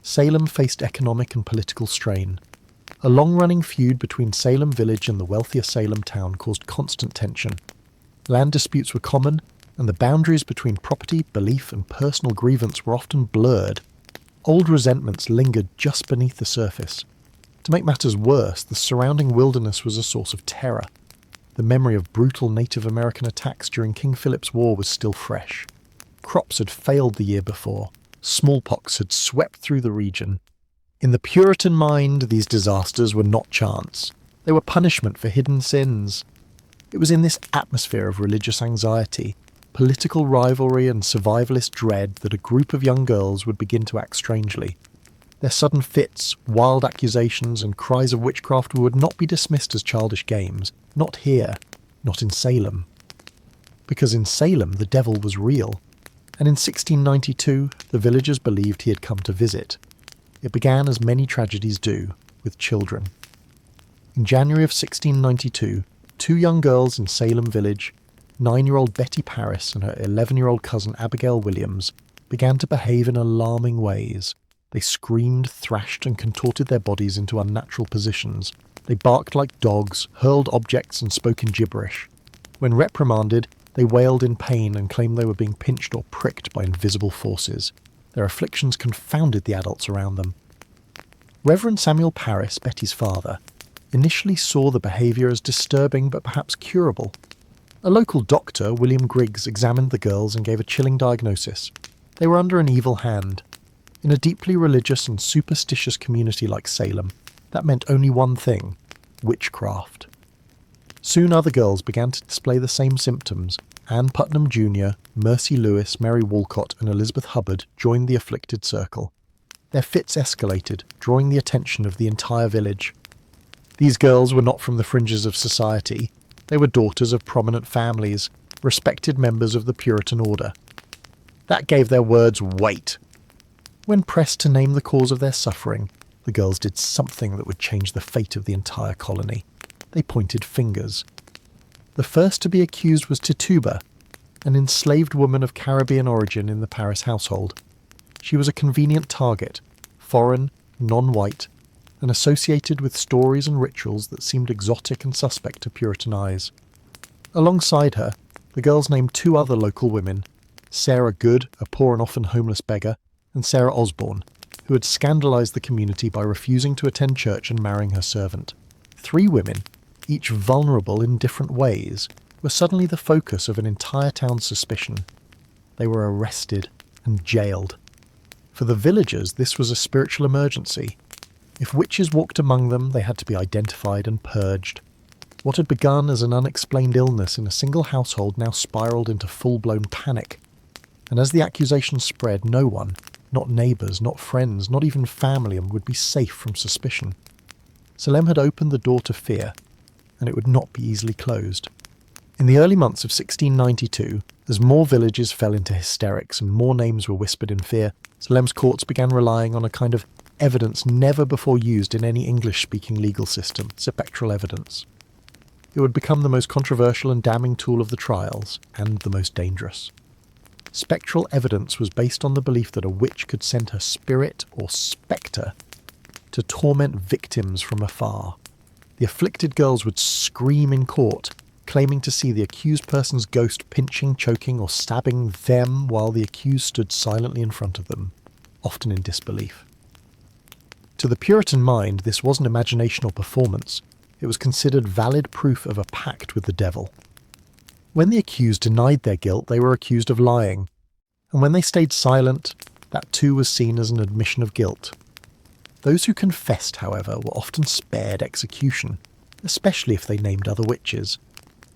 Salem faced economic and political strain. A long-running feud between Salem village and the wealthier Salem town caused constant tension. Land disputes were common, and the boundaries between property, belief, and personal grievance were often blurred. Old resentments lingered just beneath the surface. To make matters worse, the surrounding wilderness was a source of terror. The memory of brutal Native American attacks during King Philip's War was still fresh. Crops had failed the year before. Smallpox had swept through the region. In the Puritan mind, these disasters were not chance. They were punishment for hidden sins. It was in this atmosphere of religious anxiety, political rivalry, and survivalist dread that a group of young girls would begin to act strangely. Their sudden fits, wild accusations, and cries of witchcraft would not be dismissed as childish games. Not here. Not in Salem. Because in Salem the devil was real, and in 1692 the villagers believed he had come to visit. It began as many tragedies do, with children. In January of 1692, 2 young girls in Salem village, 9-year-old Betty Paris and her 11-year-old cousin Abigail Williams, began to behave in alarming ways. They screamed, thrashed, and contorted their bodies into unnatural positions. They barked like dogs, hurled objects, and spoke in gibberish. When reprimanded, they wailed in pain and claimed they were being pinched or pricked by invisible forces. Their afflictions confounded the adults around them. Reverend Samuel Paris, Betty's father, initially saw the behaviour as disturbing but perhaps curable. A local doctor, William Griggs, examined the girls and gave a chilling diagnosis. They were under an evil hand. In a deeply religious and superstitious community like Salem, that meant only one thing: witchcraft. Soon other girls began to display the same symptoms. Anne Putnam Jr., Mercy Lewis, Mary Walcott, and Elizabeth Hubbard joined the afflicted circle. Their fits escalated, drawing the attention of the entire village. These girls were not from the fringes of society. They were daughters of prominent families, respected members of the Puritan order. That gave their words weight. When pressed to name the cause of their suffering, the girls did something that would change the fate of the entire colony. They pointed fingers. The first to be accused was Tituba, an enslaved woman of Caribbean origin in the Paris household. She was a convenient target, foreign, non-white, and associated with stories and rituals that seemed exotic and suspect to Puritan eyes. Alongside her, the girls named 2 other local women, Sarah Good, a poor and often homeless beggar, and Sarah Osborne, who had scandalised the community by refusing to attend church and marrying her servant. 3 women, each vulnerable in different ways, were suddenly the focus of an entire town's suspicion. They were arrested and jailed. For the villagers, this was a spiritual emergency. If witches walked among them, they had to be identified and purged. What had begun as an unexplained illness in a single household now spiralled into full-blown panic. And as the accusations spread, no one, not neighbours, not friends, not even family, would be safe from suspicion. Salem had opened the door to fear, and it would not be easily closed. In the early months of 1692, as more villages fell into hysterics and more names were whispered in fear, Salem's courts began relying on a kind of evidence never before used in any English-speaking legal system: spectral evidence. It would become the most controversial and damning tool of the trials, and the most dangerous. Spectral evidence was based on the belief that a witch could send her spirit, or spectre, to torment victims from afar. The afflicted girls would scream in court, claiming to see the accused person's ghost pinching, choking, or stabbing them while the accused stood silently in front of them, often in disbelief. To the Puritan mind, this wasn't imagination or performance. It was considered valid proof of a pact with the devil. When the accused denied their guilt, they were accused of lying, and when they stayed silent, that too was seen as an admission of guilt. Those who confessed, however, were often spared execution, especially if they named other witches.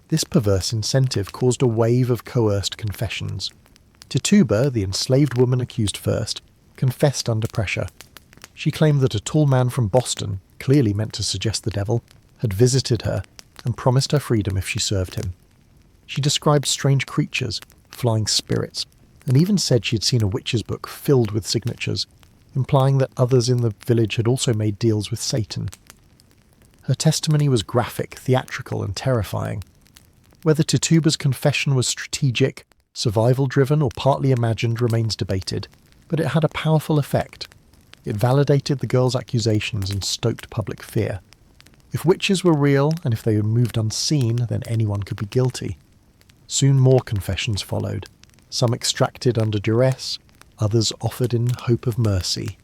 This perverse incentive caused a wave of coerced confessions. Tituba, the enslaved woman accused first, confessed under pressure. She claimed that a tall man from Boston, clearly meant to suggest the devil, had visited her and promised her freedom if she served him. She described strange creatures, flying spirits, and even said she had seen a witch's book filled with signatures, implying that others in the village had also made deals with Satan. Her testimony was graphic, theatrical, and terrifying. Whether Tituba's confession was strategic, survival-driven, or partly imagined remains debated, but it had a powerful effect. It validated the girls' accusations and stoked public fear. If witches were real, and if they had moved unseen, then anyone could be guilty. Soon more confessions followed, some extracted under duress, others offered in hope of mercy.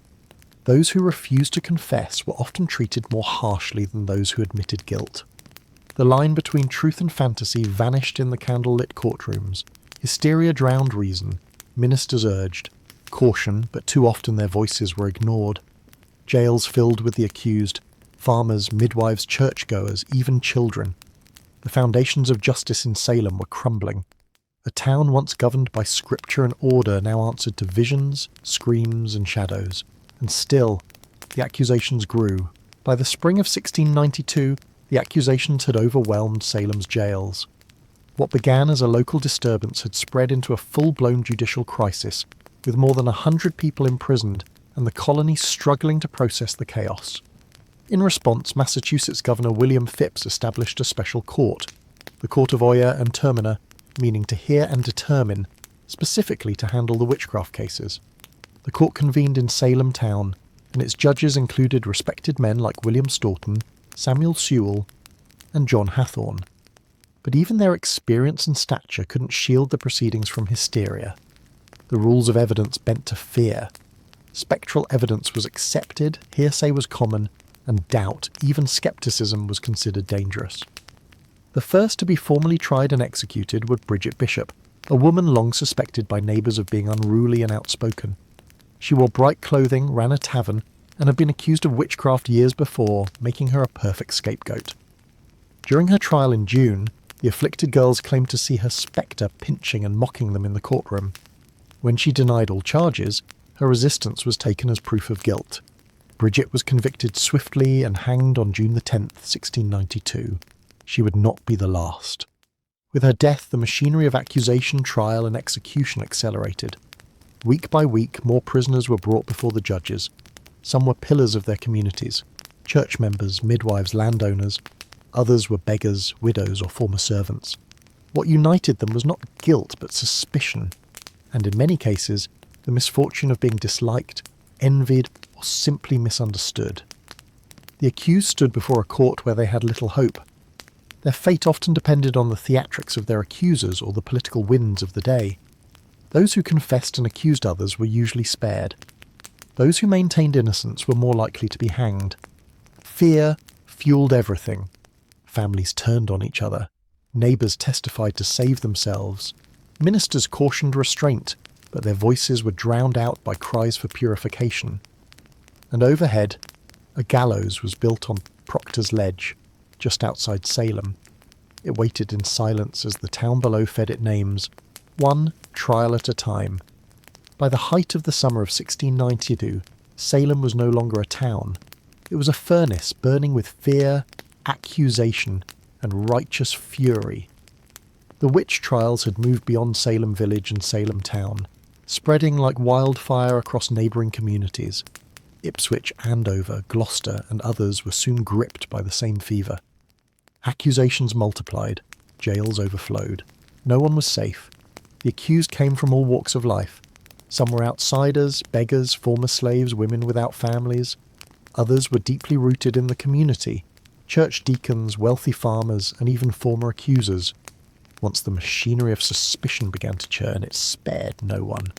Those who refused to confess were often treated more harshly than those who admitted guilt. The line between truth and fantasy vanished in the candle-lit courtrooms. Hysteria drowned reason. Ministers urged caution, but too often their voices were ignored. Jails filled with the accused, farmers, midwives, churchgoers, even children. The foundations of justice in Salem were crumbling. A town once governed by scripture and order now answered to visions, screams, and shadows. And still, the accusations grew. By the spring of 1692, the accusations had overwhelmed Salem's jails. What began as a local disturbance had spread into a full-blown judicial crisis, with more than 100 people imprisoned and the colony struggling to process the chaos. In response, Massachusetts Governor William Phips established a special court, the Court of Oyer and Termina, meaning to hear and determine, specifically to handle the witchcraft cases. The court convened in Salem town, and its judges included respected men like William Staunton, Samuel Sewell, and John Hathorne. But even their experience and stature couldn't shield the proceedings from hysteria. The rules of evidence bent to fear. Spectral evidence was accepted, hearsay was common, and doubt, even skepticism, was considered dangerous. The first to be formally tried and executed was Bridget Bishop, a woman long suspected by neighbours of being unruly and outspoken. She wore bright clothing, ran a tavern, and had been accused of witchcraft years before, making her a perfect scapegoat. During her trial in June, the afflicted girls claimed to see her spectre pinching and mocking them in the courtroom. When she denied all charges, her resistance was taken as proof of guilt. Bridget was convicted swiftly and hanged on June the 10th, 1692. She would not be the last. With her death, the machinery of accusation, trial, and execution accelerated. Week by week, more prisoners were brought before the judges. Some were pillars of their communities, church members, midwives, landowners. Others were beggars, widows, or former servants. What united them was not guilt, but suspicion, and in many cases, the misfortune of being disliked, envied, or simply misunderstood. The accused stood before a court where they had little hope. Their fate often depended on the theatrics of their accusers or the political winds of the day. Those who confessed and accused others were usually spared. Those who maintained innocence were more likely to be hanged. Fear fueled everything. Families turned on each other. Neighbours testified to save themselves. Ministers cautioned restraint, but their voices were drowned out by cries for purification. And overhead, a gallows was built on Proctor's Ledge, just outside Salem. It waited in silence as the town below fed it names, one trial at a time. By the height of the summer of 1692, Salem was no longer a town. It was a furnace burning with fear, accusation, and righteous fury. The witch trials had moved beyond Salem village and Salem town, spreading like wildfire across neighbouring communities. Ipswich, Andover, Gloucester, and others were soon gripped by the same fever. Accusations multiplied, jails overflowed. No one was safe. The accused came from all walks of life. Some were outsiders, beggars, former slaves, women without families. Others were deeply rooted in the community, church deacons, wealthy farmers, and even former accusers. Once the machinery of suspicion began to churn, it spared no one.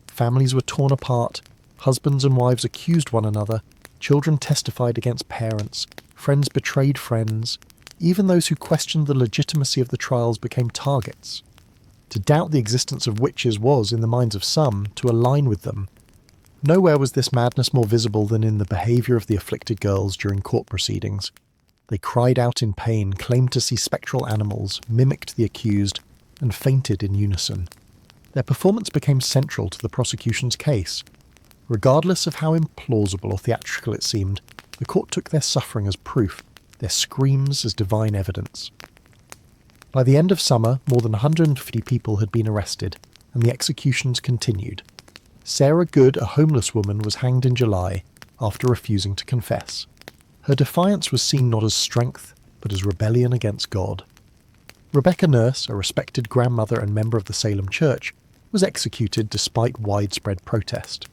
Families were torn apart, husbands and wives accused one another, children testified against parents, friends betrayed friends. Even those who questioned the legitimacy of the trials became targets. To doubt the existence of witches was, in the minds of some, to align with them. Nowhere was this madness more visible than in the behaviour of the afflicted girls during court proceedings. They cried out in pain, claimed to see spectral animals, mimicked the accused, and fainted in unison. Their performance became central to the prosecution's case. Regardless of how implausible or theatrical it seemed, the court took their suffering as proof, their screams as divine evidence. By the end of summer, more than 150 people had been arrested, and the executions continued. Sarah Good, a homeless woman, was hanged in July after refusing to confess. Her defiance was seen not as strength, but as rebellion against God. Rebecca Nurse, a respected grandmother and member of the Salem Church, was executed despite widespread protest.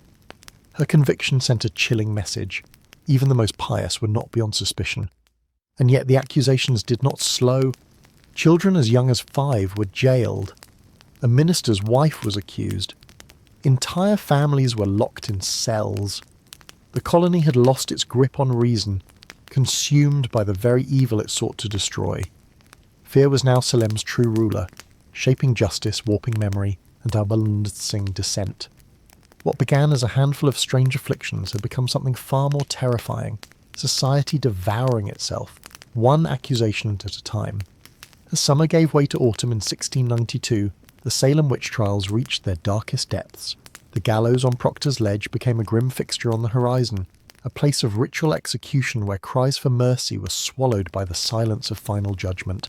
Her conviction sent a chilling message. Even the most pious were not beyond suspicion. And yet the accusations did not slow. Children as young as 5 were jailed. A minister's wife was accused. Entire families were locked in cells. The colony had lost its grip on reason, consumed by the very evil it sought to destroy. Fear was now Salem's true ruler, shaping justice, warping memory, and unbalancing dissent. What began as a handful of strange afflictions had become something far more terrifying, society devouring itself, one accusation at a time. As summer gave way to autumn in 1692, the Salem witch trials reached their darkest depths. The gallows on Proctor's Ledge became a grim fixture on the horizon, a place of ritual execution where cries for mercy were swallowed by the silence of final judgment.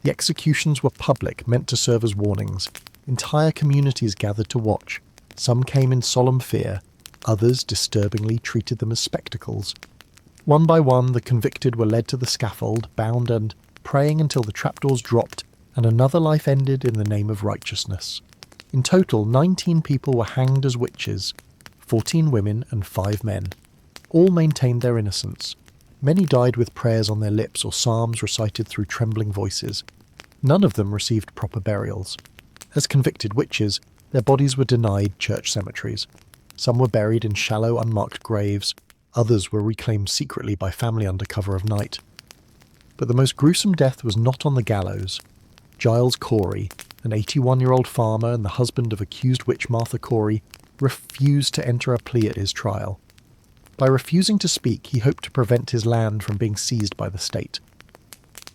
The executions were public, meant to serve as warnings. Entire communities gathered to watch. Some came in solemn fear, others, disturbingly, treated them as spectacles. One by one, the convicted were led to the scaffold, bound and praying until the trapdoors dropped and another life ended in the name of righteousness. In total, 19 people were hanged as witches, 14 women and 5 men. All maintained their innocence. Many died with prayers on their lips or psalms recited through trembling voices. None of them received proper burials. As convicted witches, their bodies were denied church cemeteries. Some were buried in shallow, unmarked graves. Others were reclaimed secretly by family under cover of night. But the most gruesome death was not on the gallows. Giles Corey, an 81-year-old farmer and the husband of accused witch Martha Corey, refused to enter a plea at his trial. By refusing to speak, he hoped to prevent his land from being seized by the state.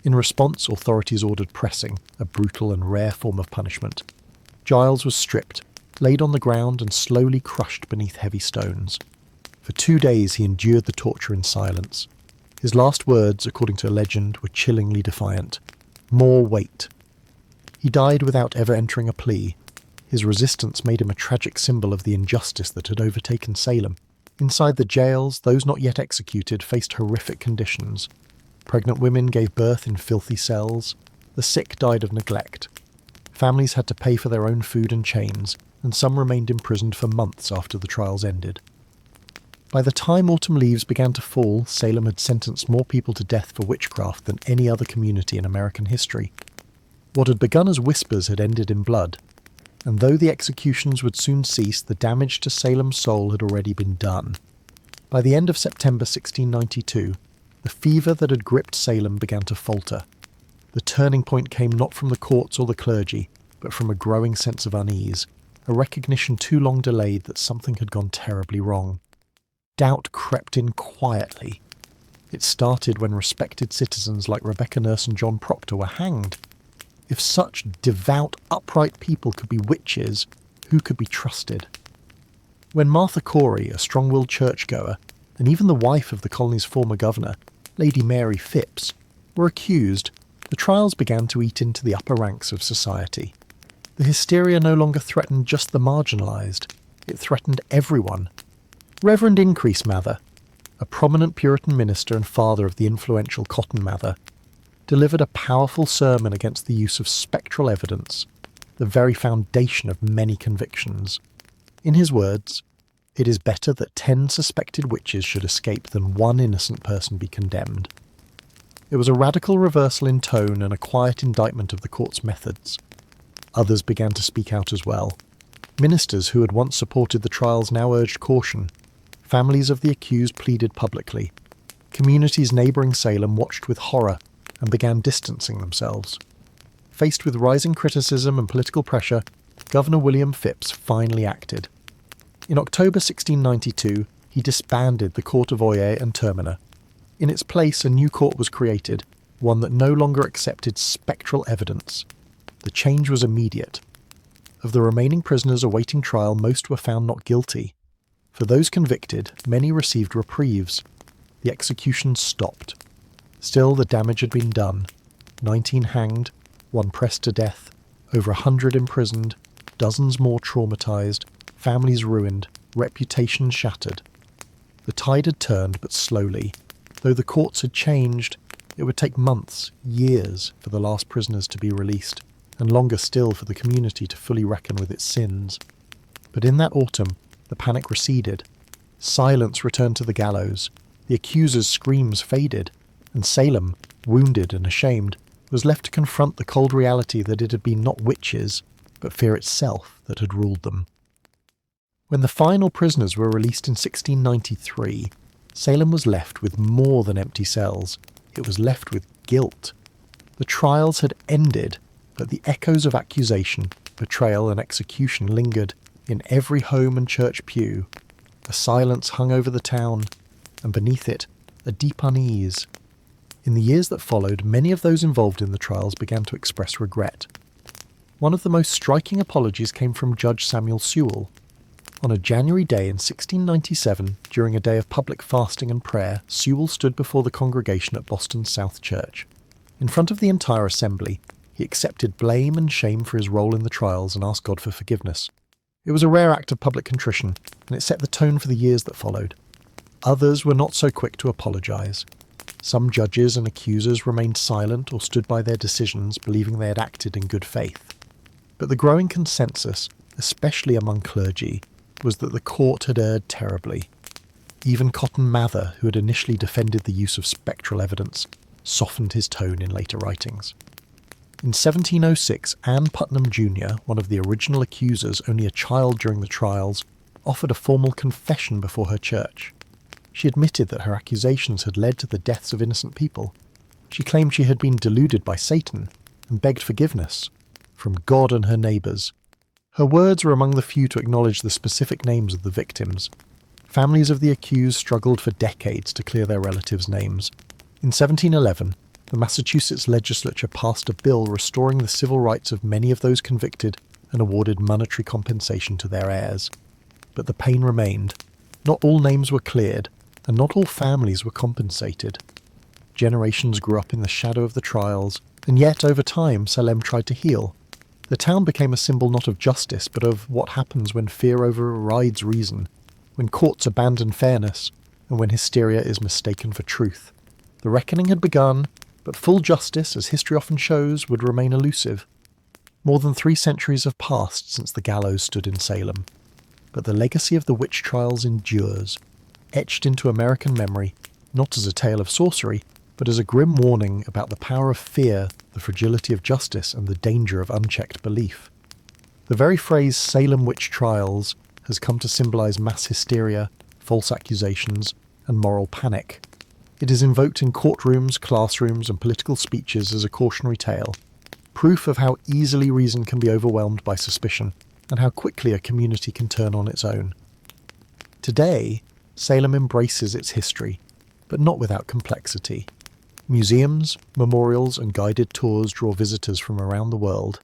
In response, authorities ordered pressing, a brutal and rare form of punishment. Giles was stripped, laid on the ground and slowly crushed beneath heavy stones. For 2 days he endured the torture in silence. His last words, according to legend, were chillingly defiant. "More weight." He died without ever entering a plea. His resistance made him a tragic symbol of the injustice that had overtaken Salem. Inside the jails, those not yet executed faced horrific conditions. Pregnant women gave birth in filthy cells. The sick died of neglect. Families had to pay for their own food and chains, and some remained imprisoned for months after the trials ended. By the time autumn leaves began to fall, Salem had sentenced more people to death for witchcraft than any other community in American history. What had begun as whispers had ended in blood. And though the executions would soon cease, the damage to Salem's soul had already been done. By the end of September 1692, the fever that had gripped Salem began to falter. The turning point came not from the courts or the clergy, but from a growing sense of unease, a recognition too long delayed that something had gone terribly wrong. Doubt crept in quietly. It started when respected citizens like Rebecca Nurse and John Proctor were hanged. If such devout, upright people could be witches, who could be trusted? When Martha Corey, a strong-willed churchgoer, and even the wife of the colony's former governor, Lady Mary Phipps, were accused, the trials began to eat into the upper ranks of society. The hysteria no longer threatened just the marginalised, it threatened everyone. Reverend Increase Mather, a prominent Puritan minister and father of the influential Cotton Mather, delivered a powerful sermon against the use of spectral evidence, the very foundation of many convictions. In his words, "It is better that 10 suspected witches should escape than 1 innocent person be condemned." It was a radical reversal in tone and a quiet indictment of the court's methods. Others began to speak out as well. Ministers who had once supported the trials now urged caution. Families of the accused pleaded publicly. Communities neighbouring Salem watched with horror and began distancing themselves. Faced with rising criticism and political pressure, Governor William Phipps finally acted. In October 1692, he disbanded the Court of Oyer and Terminer. In its place, a new court was created, one that no longer accepted spectral evidence. The change was immediate. Of the remaining prisoners awaiting trial, most were found not guilty. For those convicted, many received reprieves. The executions stopped. Still, the damage had been done. 19 hanged, 1 pressed to death, over 100 imprisoned, dozens more traumatised, families ruined, reputations shattered. The tide had turned, but slowly. Though the courts had changed, it would take months, years, for the last prisoners to be released, and longer still for the community to fully reckon with its sins. But in that autumn, the panic receded. Silence returned to the gallows. The accusers' screams faded, and Salem, wounded and ashamed, was left to confront the cold reality that it had been not witches, but fear itself that had ruled them. When the final prisoners were released in 1693, Salem was left with more than empty cells. It was left with guilt. The trials had ended, but the echoes of accusation, betrayal and execution lingered in every home and church pew. A silence hung over the town, and beneath it, a deep unease. In the years that followed, many of those involved in the trials began to express regret. One of the most striking apologies came from Judge Samuel Sewell. On a January day in 1697, during a day of public fasting and prayer, Sewell stood before the congregation at Boston's South Church. In front of the entire assembly, he accepted blame and shame for his role in the trials and asked God for forgiveness. It was a rare act of public contrition, and it set the tone for the years that followed. Others were not so quick to apologise. Some judges and accusers remained silent or stood by their decisions, believing they had acted in good faith. But the growing consensus, especially among clergy, was that the court had erred terribly. Even Cotton Mather, who had initially defended the use of spectral evidence, softened his tone in later writings. In 1706, Anne Putnam Jr., one of the original accusers, only a child during the trials, offered a formal confession before her church. She admitted that her accusations had led to the deaths of innocent people. She claimed she had been deluded by Satan and begged forgiveness from God and her neighbours. Her words were among the few to acknowledge the specific names of the victims. Families of the accused struggled for decades to clear their relatives' names. In 1711, the Massachusetts legislature passed a bill restoring the civil rights of many of those convicted and awarded monetary compensation to their heirs. But the pain remained. Not all names were cleared, and not all families were compensated. Generations grew up in the shadow of the trials, and yet over time Salem tried to heal. The town became a symbol not of justice, but of what happens when fear overrides reason, when courts abandon fairness, and when hysteria is mistaken for truth. The reckoning had begun, but full justice, as history often shows, would remain elusive. More than 3 centuries have passed since the gallows stood in Salem, but the legacy of the witch trials endures, etched into American memory, not as a tale of sorcery, but as a grim warning about the power of fear, the fragility of justice, and the danger of unchecked belief. The very phrase Salem witch trials has come to symbolize mass hysteria, false accusations, and moral panic. It is invoked in courtrooms, classrooms, and political speeches as a cautionary tale, proof of how easily reason can be overwhelmed by suspicion, and how quickly a community can turn on its own. Today, Salem embraces its history, but not without complexity. Museums, memorials, and guided tours draw visitors from around the world.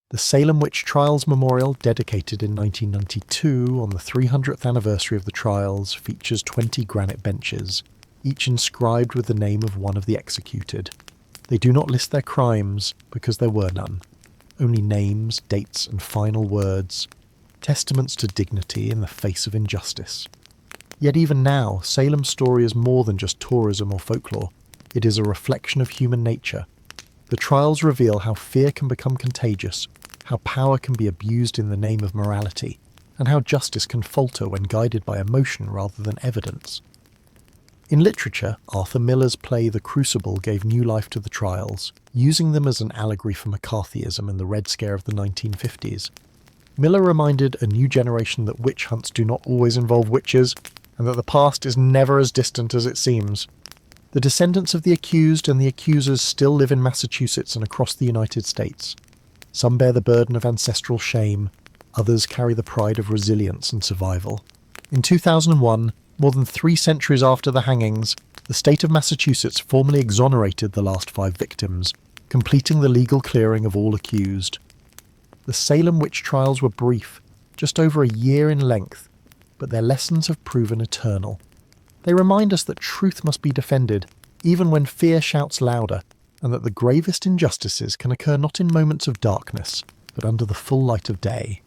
The Salem Witch Trials Memorial, dedicated in 1992 on the 300th anniversary of the trials, features 20 granite benches, each inscribed with the name of one of the executed. They do not list their crimes because there were none. Only names, dates, and final words, testaments to dignity in the face of injustice. Yet even now, Salem's story is more than just tourism or folklore. It is a reflection of human nature. The trials reveal how fear can become contagious, how power can be abused in the name of morality, and how justice can falter when guided by emotion rather than evidence. In literature, Arthur Miller's play The Crucible gave new life to the trials, using them as an allegory for McCarthyism and the Red Scare of the 1950s. Miller reminded a new generation that witch hunts do not always involve witches, and that the past is never as distant as it seems. The descendants of the accused and the accusers still live in Massachusetts and across the United States. Some bear the burden of ancestral shame, others carry the pride of resilience and survival. In 2001, more than 3 centuries after the hangings, the state of Massachusetts formally exonerated the last 5 victims, completing the legal clearing of all accused. The Salem witch trials were brief, just over a year in length, but their lessons have proven eternal. They remind us that truth must be defended, even when fear shouts louder, and that the gravest injustices can occur not in moments of darkness, but under the full light of day.